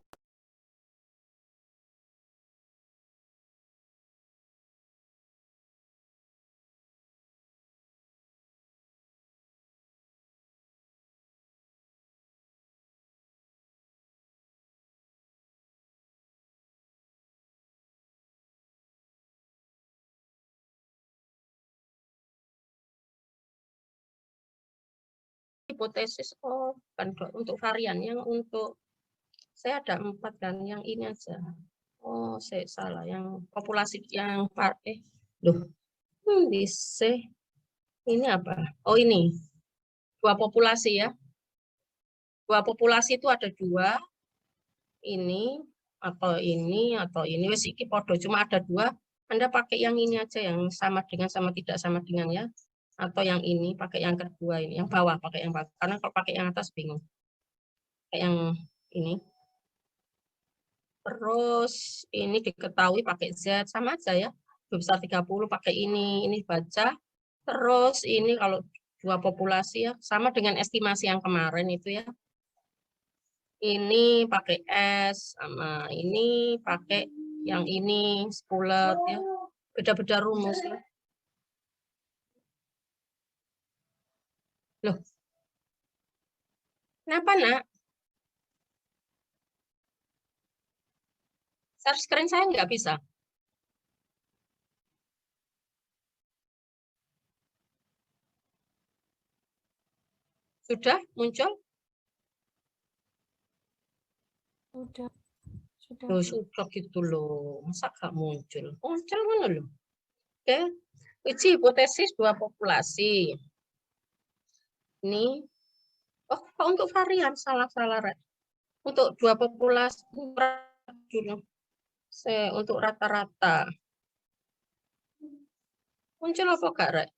Hipotesis, oh, kan untuk varian yang untuk saya ada 4 kan, yang ini aja. Oh, saya salah. Yang populasi yang loh, bisa. Ini apa? Oh, ini 2 populasi ya. 2 populasi itu ada 2. Ini atau ini wes iki podo, cuma ada 2. Anda pakai yang ini aja yang sama tidak sama dengan ya. Atau yang ini pakai yang kedua ini, yang bawah pakai yang bawah. Karena kalau pakai yang atas bingung. Pakai yang ini. Terus ini diketahui pakai Z sama aja ya. 2 besar 30 pakai ini baca. Terus ini kalau 2 populasi ya sama dengan estimasi yang kemarin itu ya. Ini pakai S sama ini pakai yang ini spulet ya. Beda-beda rumus ya. Loh. Kenapa, nak? Share screen saya nggak bisa. Sudah muncul? Sudah. Loh, sudah gitu loh. Masa nggak muncul? Muncul mana loh? Oke. Uji hipotesis 2 populasi. Ini. Oh, kok untuk varian salah-salah. Untuk 2 populasi dulu. Untuk rata-rata. Muncul apa enggak, Rek?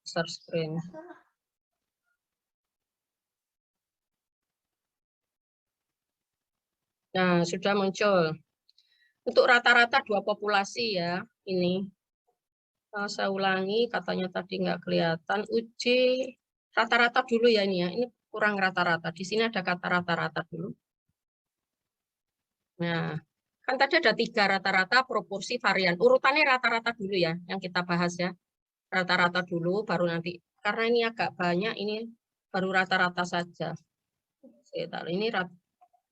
Share screen. Nah, sudah muncul. Untuk rata-rata 2 populasi ya, ini. Saya ulangi, katanya tadi nggak kelihatan. Uji rata-rata dulu ya ini ya. Ini kurang rata-rata. Di sini ada kata rata-rata dulu. Nah, kan tadi ada 3 rata-rata, proporsi, varian. Urutannya rata-rata dulu ya, yang kita bahas ya. Rata-rata dulu, baru nanti. Karena ini agak banyak, ini baru rata-rata saja. Ini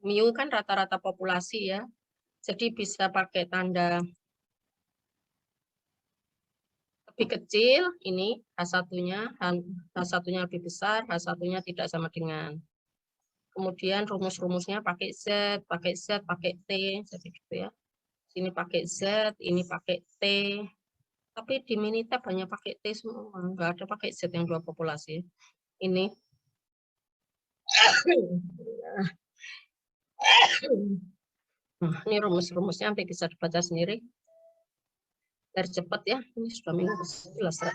mu kan rata-rata populasi ya. Jadi bisa pakai tanda lebih kecil, ini H1-nya, H1-nya lebih besar, H1-nya tidak sama dengan. Kemudian rumus-rumusnya pakai Z, pakai T, jadi gitu ya. Sini pakai Z, ini pakai T. Tapi di Minitab banyak pakai T semua, enggak ada pakai Z yang 2 populasi. Ini. Nah, ini rumus-rumusnya sampai bisa dibaca sendiri. Biar cepat ya, ini sudah minggu 11.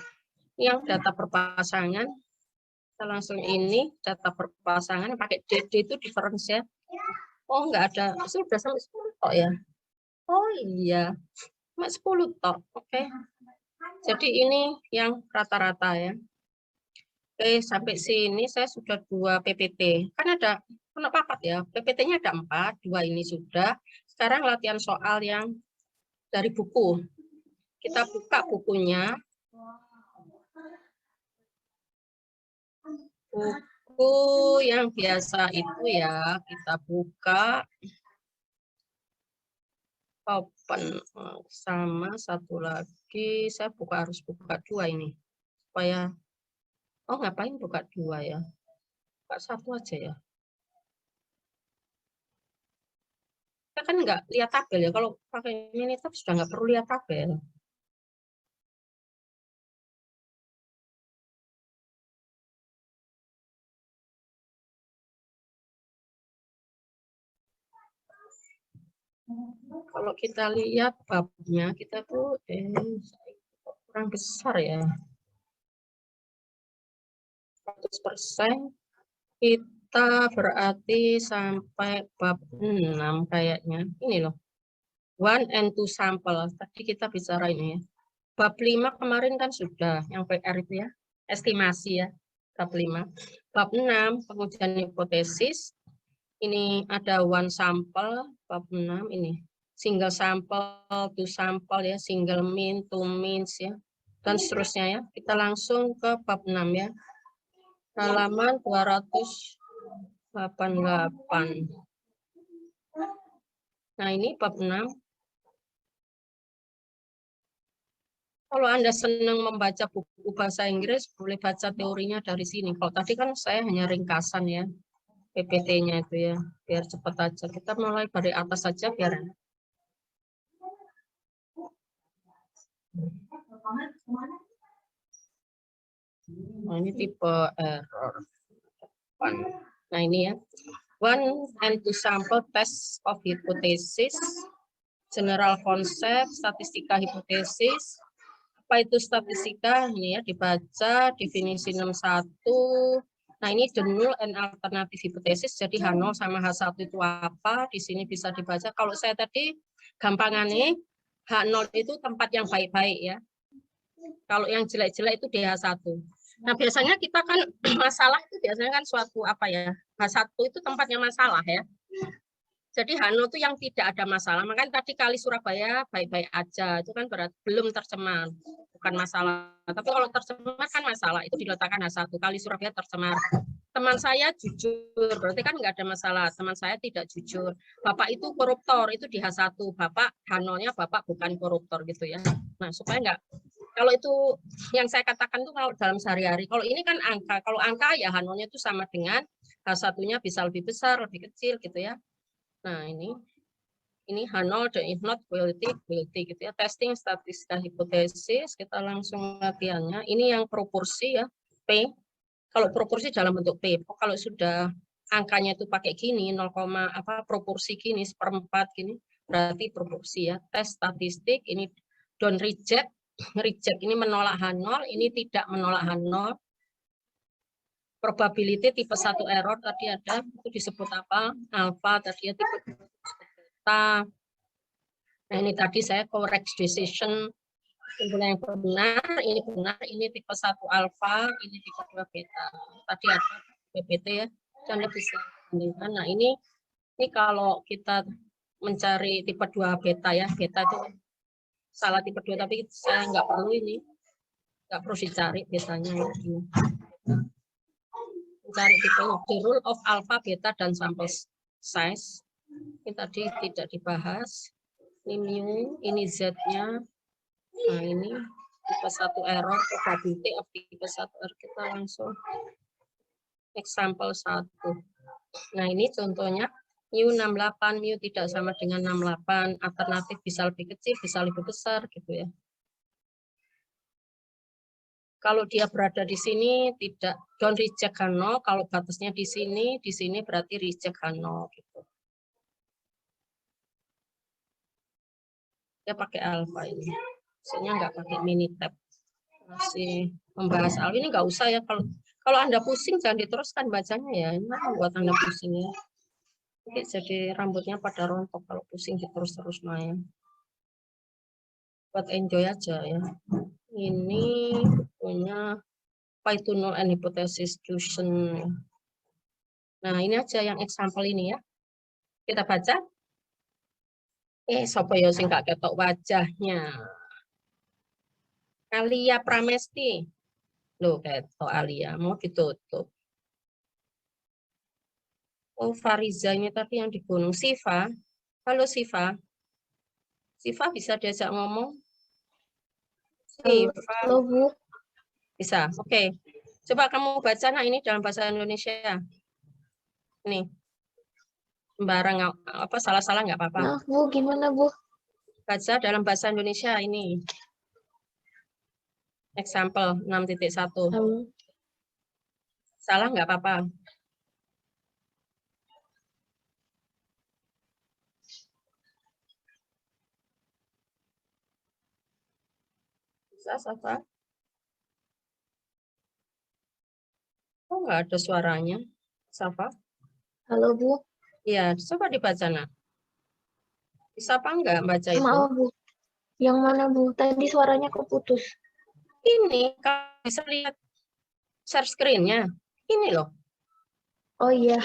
Yang data perpasangan, kita langsung ini data perpasangan pakai DD itu difference ya. Oh enggak ada, sudah sampai 10 tok ya. Oh iya, cuma 10 tok. Oke. Jadi ini yang rata-rata ya. Oke, sampai sini saya sudah 2 PPT. Kan ada papat ya, PPT-nya ada 4, 2 ini sudah. Sekarang latihan soal yang dari buku. Kita buka bukunya. Buku yang biasa itu ya, kita buka. Open. Sama satu lagi, saya harus buka 2 ini. Supaya, oh ngapain buka 2 ya? Buka 1 aja ya. Kita kan nggak lihat tabel ya, kalau pakai Minitab sudah nggak perlu lihat tabel. Kalau kita lihat babnya, kita tuh kurang besar ya. 100% kita berarti sampai bab 6 kayaknya. Ini loh. 1 and 2 sampel. Tadi kita bicara ini ya. Bab 5 kemarin kan sudah yang PR itu ya. Estimasi ya. Bab 5. Bab 6 pengujian hipotesis. Ini ada 1 sampel. Bab 6 ini. Single sample, 2 sampel ya. Single mean, 2 means ya. Dan seterusnya ya. Kita langsung ke bab 6 ya. Halaman 288. Nah, ini bab 6. Kalau Anda senang membaca buku bahasa Inggris, boleh baca teorinya dari sini. Kalau tadi kan saya hanya ringkasan ya, PPT-nya itu ya, biar cepat aja. Kita mulai dari atas saja biar. Nah, ini tipe error. Nah, ini ya. 1 and 2 sample test of hypothesis, general concept, statistika hipotesis. Apa itu statistika? Ini ya, dibaca definisi 61. Nah, ini the null and alternative hypothesis. Jadi H0 sama H1 itu apa? Di sini bisa dibaca. Kalau saya tadi gampangannya H0 itu tempat yang baik-baik ya. Kalau yang jelek-jelek itu di H1. Nah, biasanya kita kan masalah itu biasanya kan suatu apa ya? H1 itu tempatnya masalah ya. Jadi H0 itu yang tidak ada masalah. Makanya tadi kali Surabaya baik-baik aja. Itu kan berarti belum tercemar. Bukan masalah. Tapi kalau tercemar kan masalah. Itu diletakkan H1. Kali Surabaya tercemar. Teman saya jujur. Berarti kan nggak ada masalah. Teman saya tidak jujur. Bapak itu koruptor. Itu di H1. Bapak H0-nya Bapak bukan koruptor gitu ya. Nah, supaya nggak. Kalau itu yang saya katakan itu kalau dalam sehari-hari. Kalau ini kan angka. Kalau angka ya H0-nya itu sama dengan H1-nya bisa lebih besar, lebih kecil gitu ya. Nah, ini H0 dan if not quality gitu ya. Testing statistika hipotesis, kita langsung latihannya. Ini yang proporsi ya, P. Kalau proporsi dalam bentuk P. Kalau sudah angkanya itu pakai gini, 0, proporsi gini, 1/4 gini, berarti proporsi ya. Tes statistik, ini don't reject. Reject ini menolak H0, ini tidak menolak H0. Probability tipe 1 error tadi ada, itu disebut apa? Alpha tadi ya, tipe beta. Nah, ini tadi saya correct decision, kesimpulan yang benar, ini tipe 1 alpha, ini tipe 2 beta. Tadi ada PPT ya, dan bisa bandingkan. Nah, ini kalau kita mencari tipe 2 beta ya, beta itu salah tipe 2, tapi saya nggak perlu ini, nggak perlu dicari betanya. Mencari tipenya, the rule of alpha, beta, dan sample size. Ini tadi tidak dibahas. Ini mu, ini z-nya. Nah, ini tipe 1 error, probability of tipe 1 error. Kita langsung example 1. Nah, ini contohnya mu 68, mu tidak sama dengan 68, alternatif bisa lebih kecil, bisa lebih besar gitu ya. Kalau dia berada di sini tidak don't reject H0, kalau batasnya di sini berarti reject H0 gitu. Dia pakai alpha ini. Maksudnya nggak pakai mini tab. Masih membahas alfa ini nggak usah ya. Kalau Anda pusing jangan diteruskan bacanya ya. Ini buat Anda pusing ya. Oke, jadi rambutnya pada rontok kalau pusing terus main. Buat enjoy aja ya. Ini punya Python and Hypothesis Fusion. Nah, ini aja yang example ini ya. Kita baca. Sapa ya sing gak ketok wajahnya. Alia Pramesti. Loh, ketok Alia mau ditutup. Oh, Fariza ini tadi yang di Gunung. Siva. Halo Siva. Siva bisa diajak ngomong? Siva. Halo Bu. Bisa. Oke. Coba kamu baca nah ini dalam bahasa Indonesia. Nih. Sembarang apa salah-salah nggak apa-apa. Maaf Bu, gimana Bu? Baca dalam bahasa Indonesia ini. Example 6.1. Salah nggak apa-apa. Bisa, Safa? Oh, nggak ada suaranya. Safa? Halo Bu. Iya, coba dibaca, nak. Bisa apa enggak baca itu? Maaf Bu. Yang mana Bu? Tadi suaranya keputus. Ini, kamu bisa lihat share screen-nya. Ini loh. Oh iya.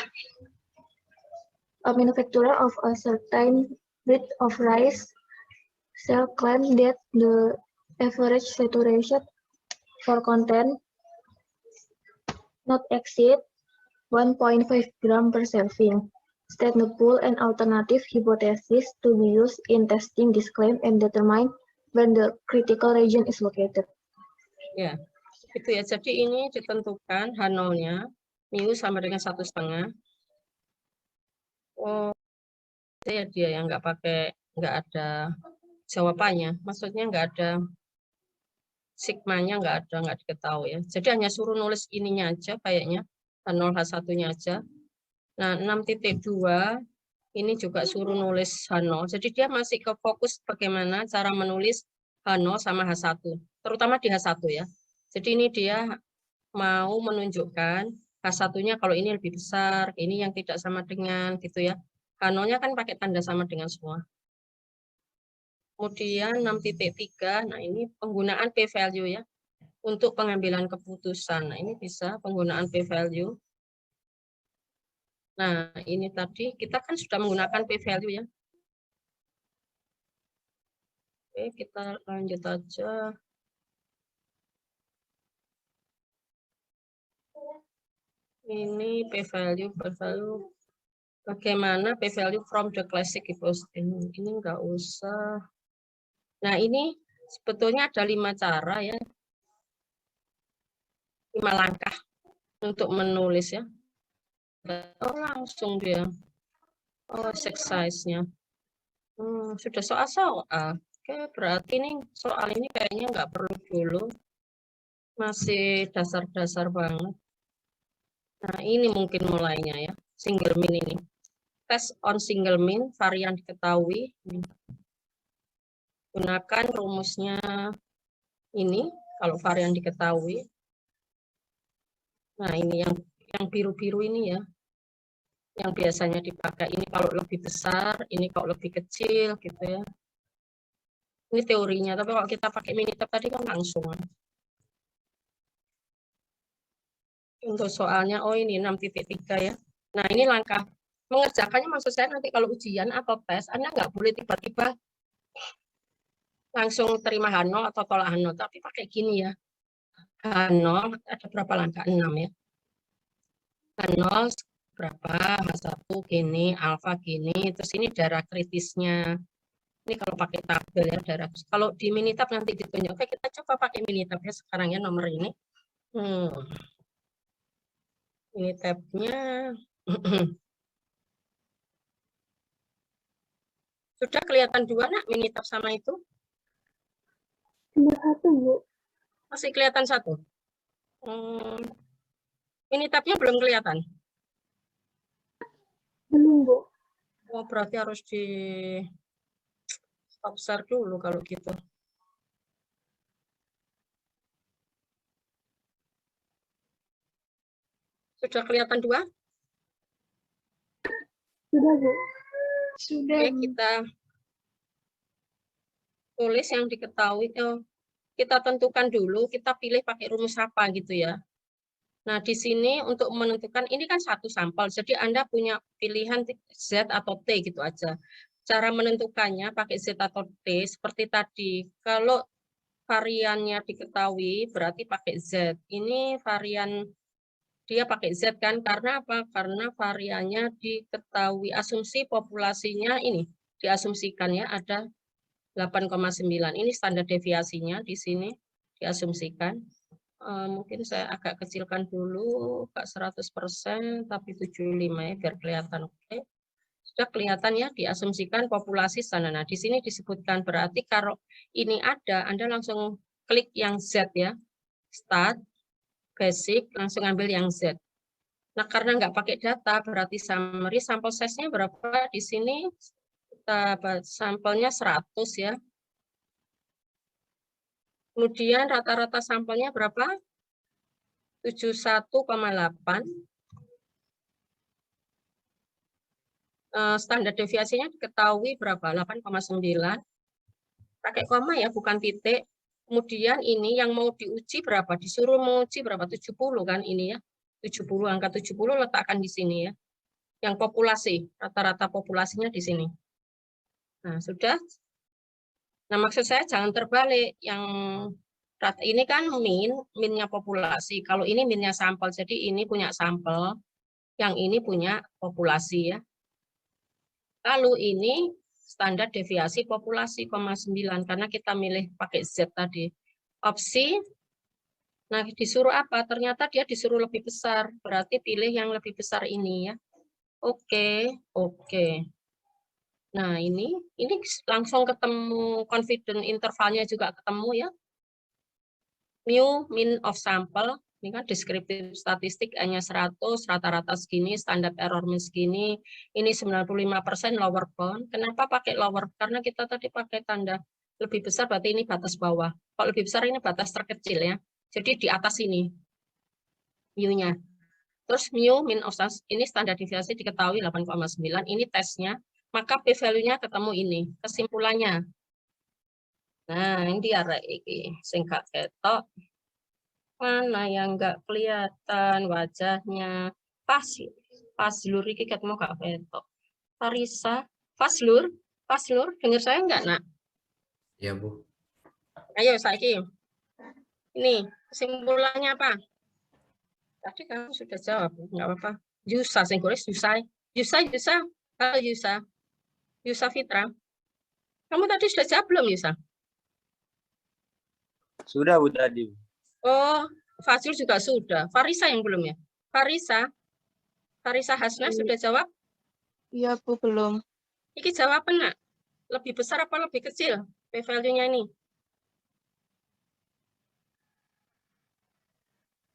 A manufacturer of a certain breed of rice shall claim that the average saturation for content not exceed 1.5 gram per serving. State the pool and alternative hypothesis to be used in testing this claim and determine when the critical region is located. Ya, itu ya. Jadi ini ditentukan H0-nya mu sama dengan 1,5. Oh, ya dia yang nggak pakai, nggak ada jawabannya. Maksudnya nggak ada sigmanya, nggak diketahui ya. Jadi hanya suruh nulis ininya aja kayaknya. H0 H1-nya aja. Nah, 6.2 ini juga suruh nulis H0. Jadi dia masih ke fokus bagaimana cara menulis H0 sama H1. Terutama di H1 ya. Jadi ini dia mau menunjukkan H1-nya kalau ini lebih besar, ini yang tidak sama dengan gitu ya. H0-nya kan pakai tanda sama dengan semua. Kemudian 6.3, nah ini penggunaan p-value ya. Untuk pengambilan keputusan. Nah, ini bisa penggunaan p-value. Nah, ini tadi kita kan sudah menggunakan p-value ya. Oke, kita lanjut aja. Ini p-value. Bagaimana p-value from the classic hypothesis. Ini enggak usah. Nah, ini sebetulnya ada 5 cara ya. 5 langkah untuk menulis ya. Oh, langsung dia. Oh, exercise-nya. Sudah soal-soal. Oke, berarti nih soal ini kayaknya nggak perlu dulu. Masih dasar-dasar banget. Nah, ini mungkin mulainya ya. Single mean ini. Test on single mean, varian diketahui. Gunakan rumusnya ini, kalau varian diketahui. Nah, ini yang biru-biru ini ya. Yang biasanya dipakai. Ini kalau lebih besar, ini kalau lebih kecil gitu ya. Ini teorinya, tapi kalau kita pakai Minitab tadi kan langsung. Untuk soalnya, oh ini 6.3 ya. Nah, ini langkah mengerjakannya maksud saya nanti kalau ujian atau tes, Anda nggak boleh tiba-tiba langsung terima H0 atau tolak H0, tapi pakai gini ya. H0 ada berapa langkah? 6 ya. H0 berapa, H1 gini, alfa gini, terus ini darah kritisnya. Ini kalau pakai tabel ya darah. Kalau di Minitab nanti ditunjuk. Oke, kita coba pakai Minitab ya sekarang ya nomor ini. Minitabnya sudah kelihatan dua nak Minitab sama itu? Cuma satu Bu. Masih kelihatan satu. Minitabnya belum kelihatan. Belum Bu. Oh, berarti harus di stop share dulu kalau gitu. Sudah kelihatan dua? Sudah, Bu. Sudah. Oke, kita tulis yang diketahui. Kita tentukan dulu, kita pilih pakai rumus apa gitu ya. Nah, di sini untuk menentukan, ini kan satu sampel, jadi Anda punya pilihan Z atau T gitu aja. Cara menentukannya pakai Z atau T, seperti tadi. Kalau variannya diketahui, berarti pakai Z. Ini varian, dia pakai Z kan, karena apa? Karena variannya diketahui, asumsi populasinya ini, diasumsikan ya, ada 8,9. Ini standar deviasinya di sini diasumsikan. Mungkin saya agak kecilkan dulu, Kak 100%, tapi 75 ya, biar kelihatan. Oke. Sudah kelihatan ya, diasumsikan populasi standar. Nah, di sini disebutkan berarti kalau ini ada, Anda langsung klik yang Z ya, start, basic, langsung ambil yang Z. Nah, karena nggak pakai data, berarti summary, sampel size-nya berapa di sini? Sampelnya 100 ya. Kemudian rata-rata sampelnya berapa? 71,8. Standar deviasinya diketahui berapa? 8,9. Pakai koma ya, bukan titik. Kemudian ini yang mau diuji berapa? Disuruh menguji berapa? 70 kan ini ya. 70, angka 70 letakkan di sini ya. Yang populasi, rata-rata populasinya di sini. Nah, sudah. Nah, maksud saya jangan terbalik. Yang ini kan minnya populasi. Kalau ini minnya sampel, jadi ini punya sampel, yang ini punya populasi ya. Lalu ini standar deviasi populasi, 9, karena kita milih pakai Z tadi. Opsi, nah disuruh apa? Ternyata dia disuruh lebih besar, berarti pilih yang lebih besar ini ya. Oke, oke. Nah, ini langsung ketemu confidence intervalnya juga ketemu ya. Mu, min of sample, ini kan deskriptif statistik hanya 100, rata-rata segini, standar error min segini, ini 95% lower bound. Kenapa pakai lower? Karena kita tadi pakai tanda lebih besar, berarti ini batas bawah. Kalau lebih besar ini batas terkecil ya. Jadi di atas ini, mu-nya. Terus mu, min of ini standar deviasi diketahui 8,9, ini tesnya. Maka p-value-nya ketemu ini, kesimpulannya. Nah, ini dia ini singkat ketok. Mana yang enggak kelihatan wajahnya? Faslur iki ketemu gak ketok. Farisa, Faslur, dengar saya enggak, Nak? Ya, Bu. Ayo saiki. Ini kesimpulannya apa? Tadi kamu sudah jawab, enggak apa-apa. Yusa, sing tulis Yusa. Halo Yusa Fitra. Kamu tadi sudah jawab belum, Yusa? Sudah, Bu, tadi. Oh, Fazil juga sudah. Farisa yang belum ya? Farisa Hasna sudah jawab? Iya, Bu, belum. Iki jawaban, Nak. Lebih besar apa lebih kecil p-value-nya ini?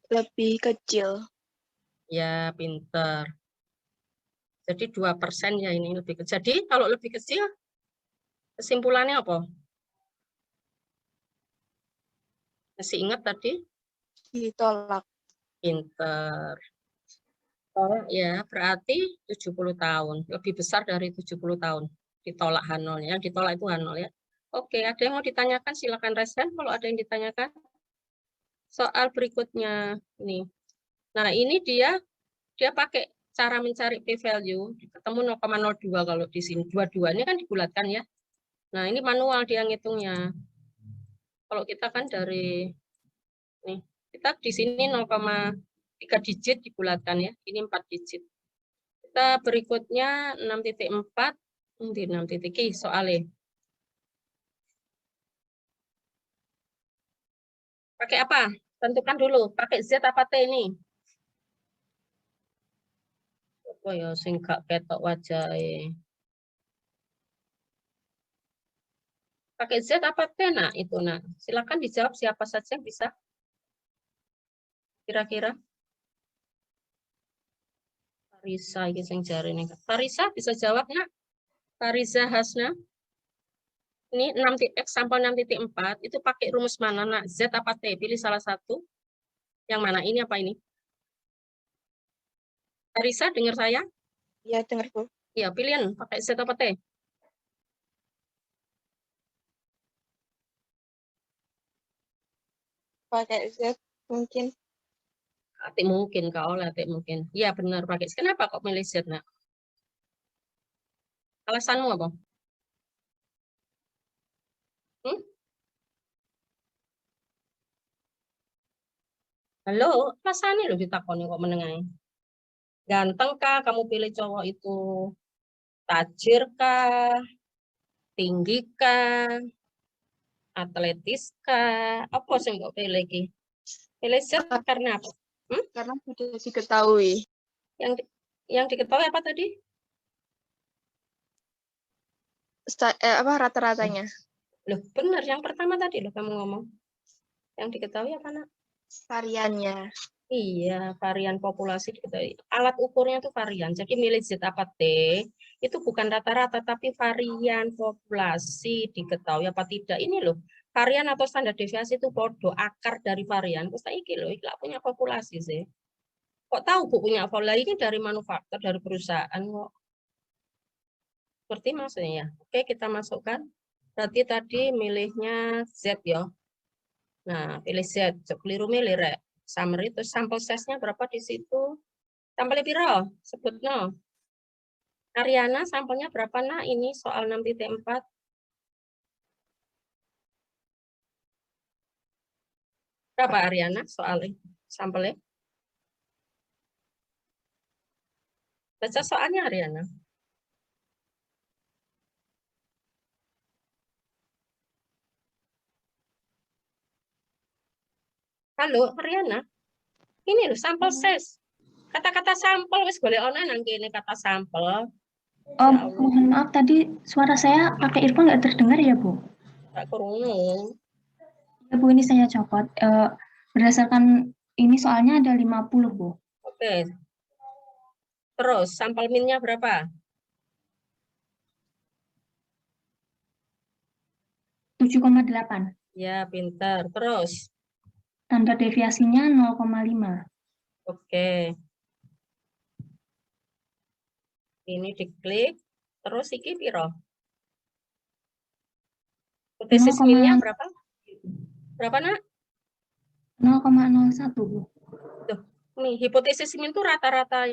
Lebih kecil. Ya, pinter. Jadi 2% ya ini lebih kecil. Jadi kalau lebih kecil, kesimpulannya apa? Masih ingat tadi? Ditolak. Pinter. Oh ya, berarti 70 tahun. Lebih besar dari 70 tahun. Ditolak H0. Yang ditolak itu H0 ya. Oke, ada yang mau ditanyakan? Silakan raise hand kalau ada yang ditanyakan. Soal berikutnya ini. Nah, ini dia pakai cara mencari p-value, ketemu 0,02 kalau di sini. 22 ini kan dibulatkan ya. Nah, ini manual dia ngitungnya. Kalau kita kan dari nih, kita di sini 0,3 digit dibulatkan ya. Ini 4 digit. Kita berikutnya 6.4, di 6 titik soalnya. Pakai apa? Tentukan dulu, pakai Z apa T ini? Oh ya, sing gak ketok wajah. Pakai Z apa T, Nak? Itu, Nak. Silakan dijawab siapa saja yang bisa. Kira-kira. Farisa, ini yang jari nih. Farisa bisa jawab, Nak? Farisa Hasna. Ini 6 sampel 6.4, itu pakai rumus mana, Nak? Z apa T? Pilih salah satu. Yang mana? Ini apa ini? Arisa, dengar saya? Ya, dengar, Bu. Iya, pilihan pakai Z apa T? Pakai Z mungkin. T mungkin, kau lah T mungkin. Iya benar pakai. Kenapa kok milih Z, nak? Alasanmu apa? Hmm? Halo, alasannya lo ditakoni kok menengai. Ganteng kah kamu pilih cowok itu? Tajir kah? Tinggi kah? Atletis kah? Apa sih kok pilih ki? Pilih Z karena apa? Karena sudah diketahui. Yang diketahui apa tadi? Apa rata-ratanya? Loh, benar yang pertama tadi loh kamu ngomong. Yang diketahui apa, nak? Variannya. Iya, varian populasi diketahui. Alat ukurnya itu varian. Jadi milih Z apa T itu bukan rata-rata tapi varian populasi diketahui apa tidak. Ini loh, varian atau standar deviasi itu bodoh akar dari varian. Terus iki loh, iki punya populasi sih. Kok tahu Bu punya populasi ini dari manufaktur, dari perusahaan kok. Seperti maksudnya ya. Oke, kita masukkan. Berarti tadi milihnya Z ya. Nah, pilih Z. Keliru milih rek. Summary itu sampel size-nya berapa di situ? Sampelnya piro? Sebut no. Ariana sampelnya berapa nak? Ini soal 6.4. Berapa Ariana soalnya? Sampelnya? Baca soalnya Ariana. Halo Ariana. Ini loh sampel size. Kata-kata sampel wis golek ana nang kene kata sampel. Mohon maaf tadi suara saya pakai earphone nggak terdengar ya Bu? Tak kerungu. Ya Bu, ini saya copot. Berdasarkan ini soalnya ada 50 Bu. Oke. Terus sampel minnya berapa? 7,8. Ya, pintar. Terus? Standar deviasinya 0,5. Oke. Ini diklik. Terus iki piro? Hipotesis minnya berapa? Berapa nak? 0,01 Bu. Tuh, nih hipotesis min itu rata-rata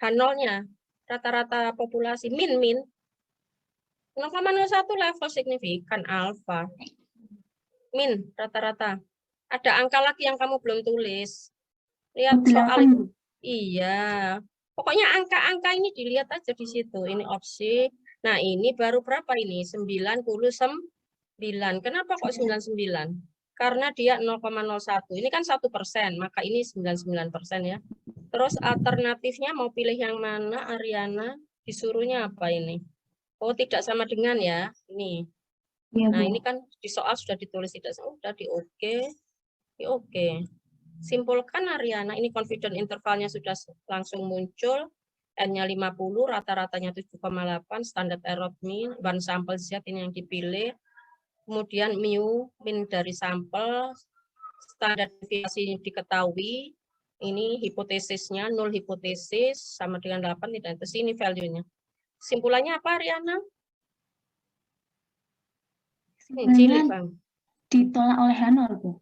H0-nya, rata-rata populasi min 0,01 level signifikan alfa. Min rata-rata. Ada angka lagi yang kamu belum tulis. Lihat soal itu. Iya. Pokoknya angka-angka ini dilihat aja di situ. Ini opsi. Nah, ini baru berapa ini? 99. Kenapa kok 99? Karena dia 0,01. Ini kan 1%, maka ini 99% ya. Terus alternatifnya mau pilih yang mana, Ariana? Disuruhnya apa ini? Oh, tidak sama dengan ya. Ini. Ya, Nah, Bu. ini kan di soal sudah ditulis tidak sama, sudah di oke. Di oke. Simpulkan Ariana, ini confident intervalnya sudah langsung muncul. N-nya 50, rata-ratanya 7,8, standar error mean, one sample Z ini yang dipilih. Kemudian mu, min dari sampel, standar deviasi diketahui, ini hipotesisnya, 0 hipotesis, sama dengan 8, tidak atas ini value-nya. Simpulannya apa, Ariana? Cilik, Bang. Ditolak oleh H0, Bu.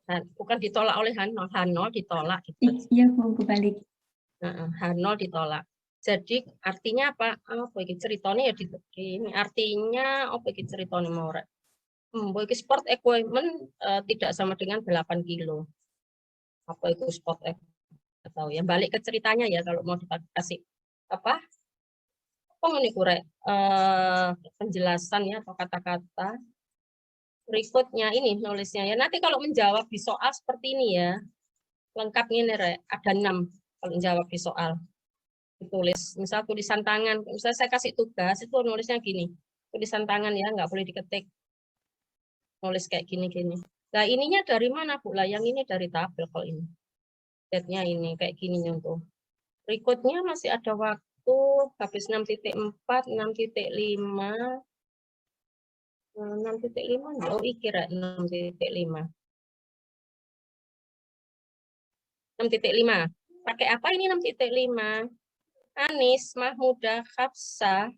Nah, bukan ditolak oleh H0, H0 ditolak. Iya, Bu, kebalik. H0 ditolak. Jadi artinya apa? Apa iki ceritanya ya ini artinya apa iki ceritanya mau rek? Iki sport equipment tidak sama dengan 8 kilo. Apa itu sport equipment? Tahu ya. Balik ke ceritanya ya kalau mau dikasih apa? Apa ini kurek? Penjelasan ya atau kata-kata. Berikutnya ini nulisnya ya. Nanti kalau menjawab di soal seperti ini ya. Lengkap ini rek. Ada 6 kalau menjawab di soal. Ditulis, misal tulisan tangan, misalnya saya kasih tugas itu nulisnya gini, tulisan tangan ya, nggak boleh diketik, nulis kayak gini-gini. Nah ininya dari mana Bu? Lah yang ini dari tabel kalau ini, date-nya ini kayak gini untuk. Berikutnya masih ada waktu, habis 6.4, 6.5, 6.5, oh kira 6.5. 6.5. Pakai apa ini 6.5? Anis, Mahmudah, Hafsah.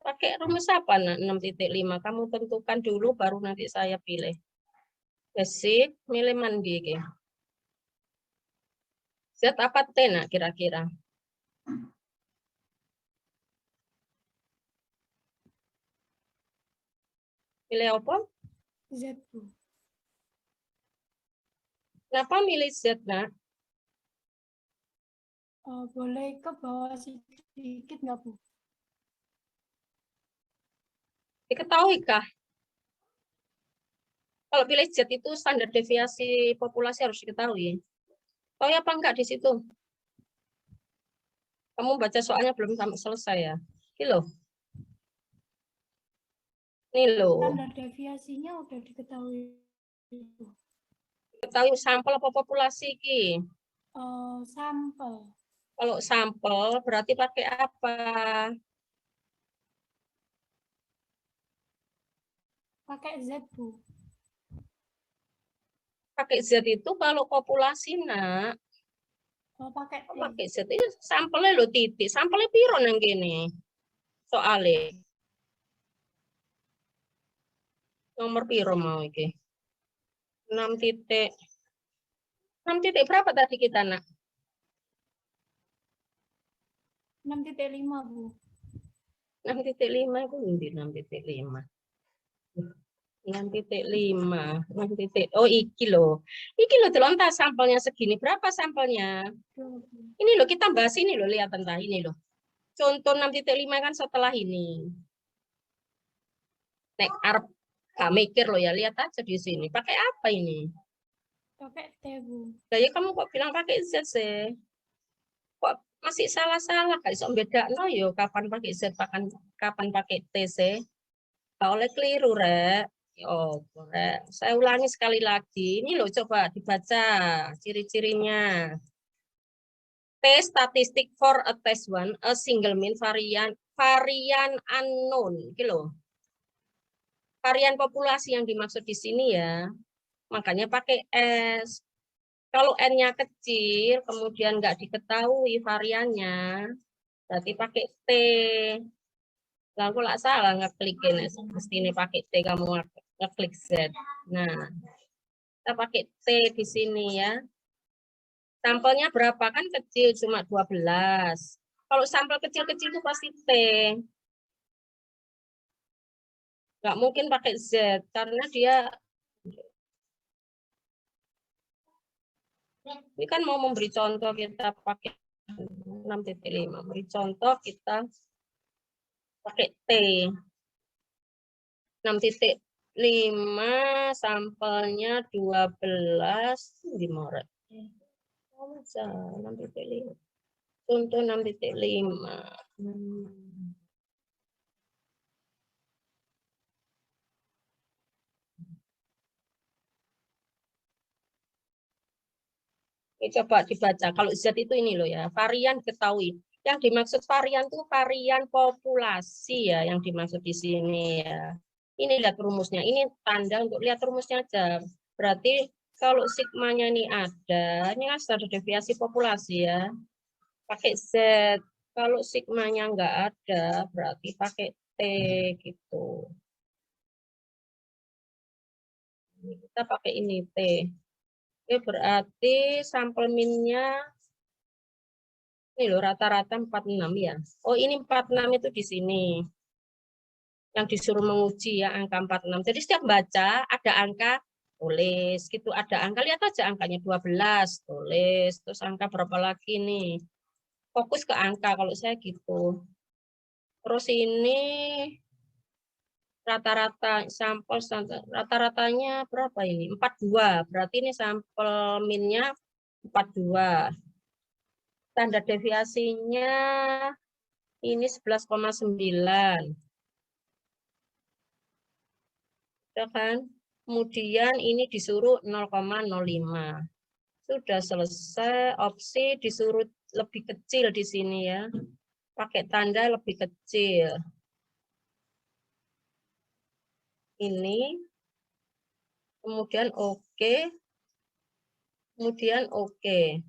Pakai rumus apa 6.5? Kamu tentukan dulu baru nanti saya pilih. Basic, milih mandi. Z apa T nak kira-kira? Pilih apa? Z, Bu. Kenapa milih Z nak? Boleh ke bawah sedikit nggak, Bu? Diketahuikah? Kalau pilih Z itu standar deviasi populasi harus diketahui. Tahu apa enggak di situ? Kamu baca soalnya belum sampai selesai ya. Ini loh. Ini loh. Standar deviasinya udah diketahui, Bu. Ketahui sampel apa populasi ki? Sampel. Kalau sampel berarti pakai apa? Pakai Z, Bu. Pakai Z itu kalau populasi nak. Kalau pakai T. Pakai Z itu sampelnya lo titik. Sampelnya piro nang gini? Soalnya. Nomor piro mau iki? 6 titik. 6 titik berapa tadi kita nak? 6.5, Bu. 6.5 itu nanti 6.5. 6.5. 6 titik. Oh iki loh. Iki loh delonta sampelnya segini. Berapa sampelnya? Ini loh kita bahas ini loh, lihat entah ini loh. Contoh 6.5 kan setelah ini. Nek arep gak mikir loh ya, lihat aja di sini. Pakai apa ini? Pakai T, Bu. Nah, ya kamu kok bilang pakai Z sih? Kok masih salah-salah? Gak bisa bedakno yo kapan pakai Z, kapan pakai T sih? Gak oleh keliru, Rek. Oh, Rek. Saya ulangi sekali lagi. Ini loh coba dibaca ciri-cirinya. T statistic for a test one, a single mean varian unknown. Gitu loh. Varian populasi yang dimaksud di sini ya. Makanya pakai S. Kalau N-nya kecil, kemudian nggak diketahui variannya, berarti pakai T. Lah aku nggak salah ngeklikin, mesti ini pakai T, kamu ngeklik Z. Nah, kita pakai T di sini ya. Sampelnya berapa kan kecil, cuma 12. Kalau sampel kecil-kecil itu pasti T. Nggak mungkin pakai Z, karena dia ini kan mau memberi contoh kita pakai 6.5. Beri contoh kita pakai T. 6.5 sampelnya 12 di Maret. 6.5. Contoh 6.5. Ini coba dibaca. Kalau Z itu ini loh ya, varian ketahui. Yang dimaksud varian itu varian populasi ya, yang dimaksud di sini ya. Ini lihat rumusnya. Ini tanda untuk lihat rumusnya aja. Berarti kalau sigmanya ini ada, ini kan standar deviasi populasi ya. Pakai Z. Kalau sigmanya nggak ada, berarti pakai T gitu. Kita pakai ini T. Oke, berarti sampel minnya ini loh rata-rata 46 ya. Oh, ini 46 itu di sini. Yang disuruh menguji ya angka 46. Jadi setiap baca ada angka tulis gitu, ada angka lihat aja angkanya 12 tulis, terus angka berapa lagi nih. Fokus ke angka kalau saya gitu. Terus ini rata-rata sampel rata-ratanya berapa ini? 42. Berarti ini sampel minnya 42. Standar deviasinya ini 11,9. Ya kan? Kemudian ini disuruh 0,05. Sudah selesai, opsi disuruh lebih kecil di sini ya. Pakai tanda lebih kecil. Ini. Kemudian oke. Kemudian oke.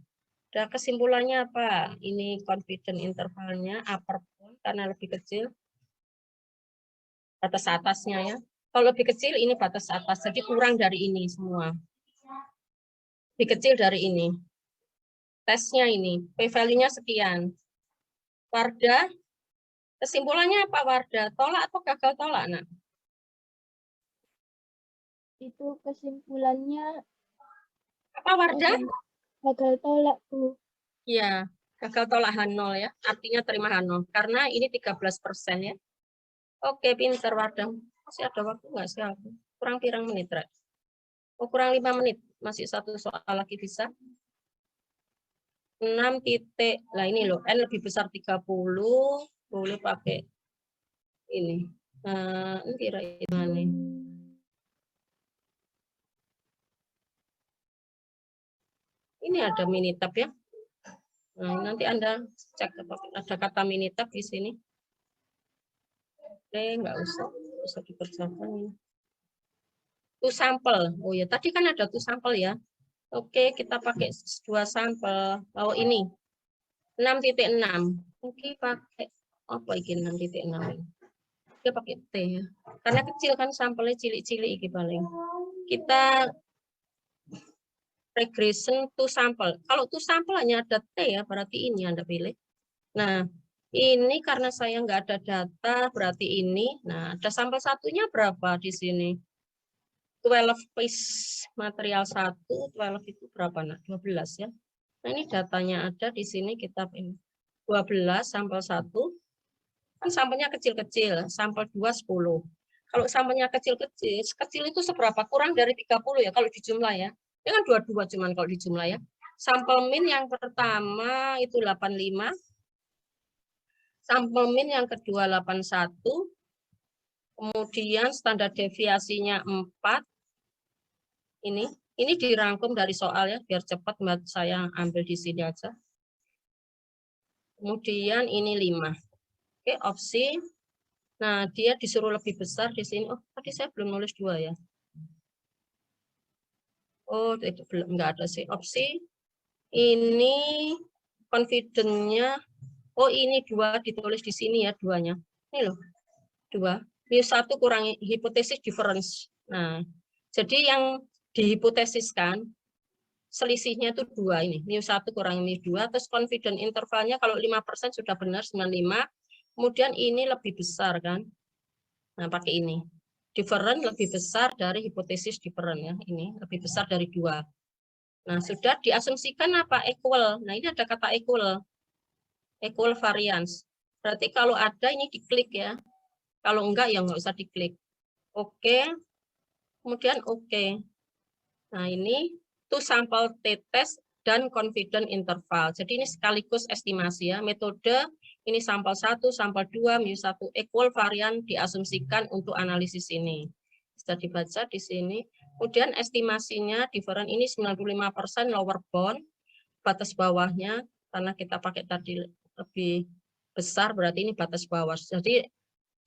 Nah, kesimpulannya apa? Ini confidence intervalnya upper bound karena lebih kecil. Batas atasnya ya. Kalau lebih kecil ini batas atas, jadi kurang dari ini semua. Lebih kecil dari ini. Tesnya ini, p-value-nya sekian. Wardah, kesimpulannya apa Wardah? Tolak atau gagal tolak, Nak? Itu kesimpulannya Apa Wardah? gagal tolak, Bu. Iya, gagal tolak H0 ya. Artinya terima H0. Karena ini 13% ya. Oke, pinter Wardah. Masih ada waktu nggak sih aku? Kurang pirang menit, Rek? Oh, kurang 5 menit. Masih satu soal lagi bisa. 6 titik. Nah, ini loh. N lebih besar 30. Boleh pakai ini. Nah, ini kira-kira nih. Ini ada Minitab ya. Nah, nanti Anda cek ada kata Minitab di sini. Nggak usah dikerjakan. Tuh sampel. Oh ya, tadi kan ada tuh sampel ya. Oke, kita pakai 2 sampel. Oh ini 6.6. Oke, pakai apa ini 6.6? Dia pakai T ya. Karena kecil kan sampelnya cilik-cilik iki paling. Kita regression to sample. Kalau to sample hanya ada T ya, berarti ini Anda pilih. Nah, ini karena saya nggak ada data, berarti ini. Nah, ada sampel satunya berapa di sini? 12 piece material 1, 12 itu berapa? Nah, 12 ya. Nah, ini datanya ada di sini, kita 12 sampel 1. Kan sampelnya kecil-kecil, sampel 2, 10. Kalau sampelnya kecil-kecil, kecil itu seberapa? Kurang dari 30 ya, kalau dijumlah ya. Ini kan 22 cuman kalau dijumlah ya. Sampel min yang pertama itu 85. Sampel min yang kedua 81. Kemudian standar deviasinya 4. Ini dirangkum dari soal ya, biar cepat saya ambil di sini aja. Kemudian ini 5. Oke, opsi. Nah, dia disuruh lebih besar di sini. Oh, tadi saya belum nulis 2 ya. Oh, itu belum, enggak ada sih. Opsi. Ini confidence-nya. Oh, ini 2 ditulis di sini ya, 2-nya. Ini loh, 2. Mu1 kurang hipotesis difference. Nah, jadi yang dihipotesiskan selisihnya itu 2 ini. Mu1 kurang mu2, terus confidence intervalnya kalau 5% sudah benar 95. Kemudian ini lebih besar kan. Nah, pakai ini. Different lebih besar dari hipotesis different ya. Ini lebih besar dari 2. Nah, sudah diasumsikan apa? Equal. Nah, ini ada kata equal. Equal variance. Berarti kalau ada ini diklik ya. Kalau enggak ya enggak usah diklik. Oke. Kemudian oke. Nah, ini tuh sampel t-test dan confidence interval. Jadi ini sekaligus estimasi ya. Metode ini sampel 1, sampel 2, mu1 equal varian diasumsikan untuk analisis ini. Bisa dibaca di sini. Kemudian estimasinya different ini 95% lower bound, batas bawahnya karena kita pakai tadi lebih besar berarti ini batas bawah. Jadi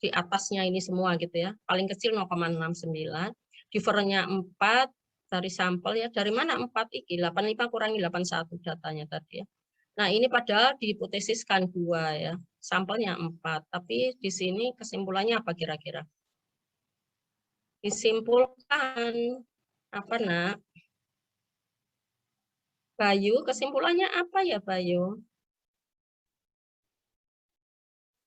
di atasnya ini semua gitu ya. Paling kecil 0,69. Differentnya 4 dari sampel ya. Dari mana 4 ini? 85 kurangi 81 datanya tadi ya. Nah, ini padahal dihipotesiskan 2 ya. Sampelnya 4, tapi di sini kesimpulannya apa kira-kira? Disimpulkan apa, Nak? Bayu, kesimpulannya apa ya, Bayu?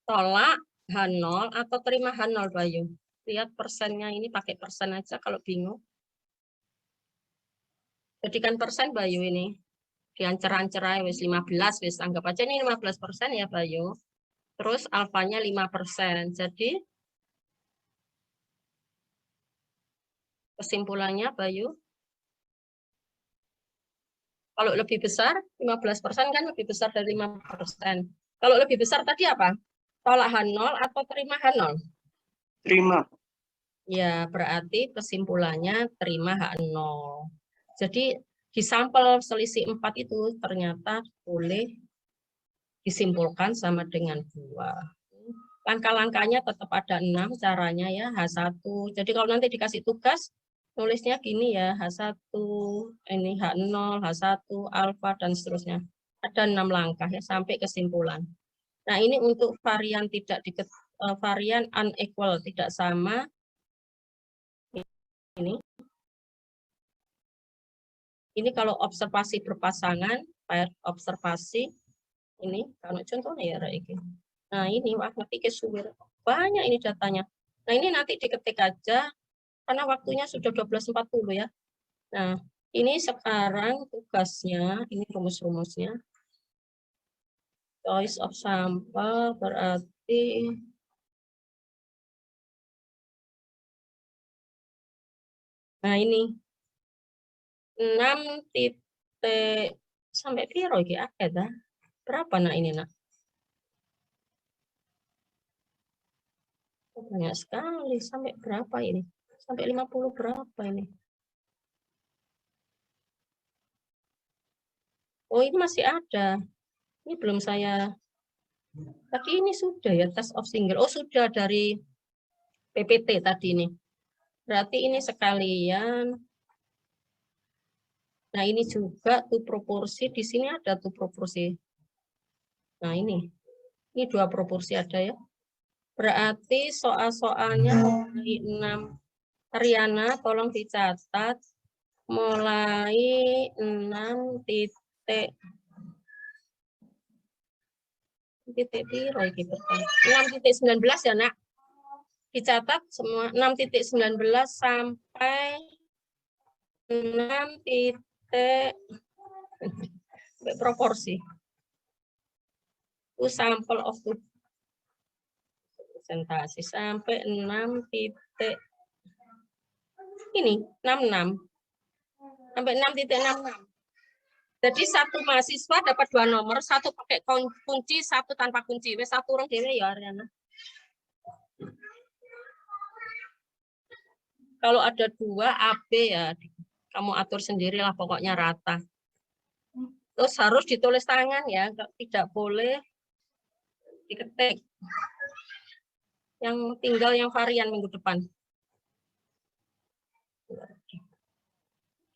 Tolak H0 atau terima H0, Bayu? Lihat persennya ini, pakai persen aja kalau bingung. Jadikan persen, Bayu, ini. Diancer-ancer wis 15, wis anggap aja ini 15% ya, Bayu. Terus alfanya 5%. Jadi kesimpulannya, Bayu, kalau lebih besar, 15% kan lebih besar dari 5%. Kalau lebih besar tadi apa? Tolak H0 atau terima H0? Terima. Ya, berarti kesimpulannya terima H0. Jadi di sampel selisih 4 itu ternyata boleh disimpulkan sama dengan 2. Langkah-langkahnya tetap ada 6 caranya ya, H1. Jadi kalau nanti dikasih tugas, nulisnya gini ya, H1, ini H0, H1, alfa, dan seterusnya. Ada 6 langkah ya sampai kesimpulan. Nah, ini untuk varian tidak varian unequal, tidak sama. Ini kalau observasi berpasangan, paired observasi, ini kalau contohnya ya ini. Nah, ini wah ngetik suwir. Banyak ini datanya. Nah, ini nanti diketik aja karena waktunya sudah 12.40 ya. Nah, ini sekarang tugasnya, ini rumus-rumusnya. Choice of sample berarti nah ini 6 titik sampai piro iki akeh ta? Berapa nak ini nak? Banyak sekali, sampai berapa ini? Sampai 50 berapa ini? Oh, ini masih ada. Ini belum saya. Tadi ini sudah ya, test of single. Oh, sudah dari PPT tadi ini. Berarti ini sekalian. Nah, ini juga tuh proporsi. Di sini ada tuh proporsi. Nah, ini. Ini 2 proporsi ada ya. Berarti soal-soalnya mulai 6. Riana, tolong dicatat. Mulai 6 titik piro iki pertama. 6.19 ya, Nak. Dicatat semua 6.19 sampai 6 titik proporsi. Itu sampel of presentasi sampai 6 titik ini 66 sampai 6.66. Jadi satu mahasiswa dapat 2 nomor, satu pakai kunci, satu tanpa kunci. Wes satu orang dewe ya Ariana. Kalau ada 2 AB ya kamu atur sendirilah pokoknya rata. Terus harus ditulis tangan ya, tidak boleh diketik. Yang tinggal yang varian minggu depan.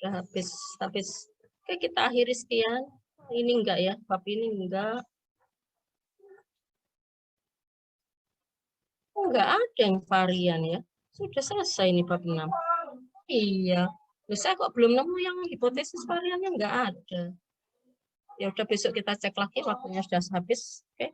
Sudah habis. Oke, kita akhiri sekian. Ini enggak ya, bab ini enggak. Oh, enggak ada yang varian ya. Sudah selesai ini bab 6. Iya. Saya kok belum nemu yang hipotesis variannya enggak ada. Ya udah besok kita cek lagi waktunya sudah habis. Oke.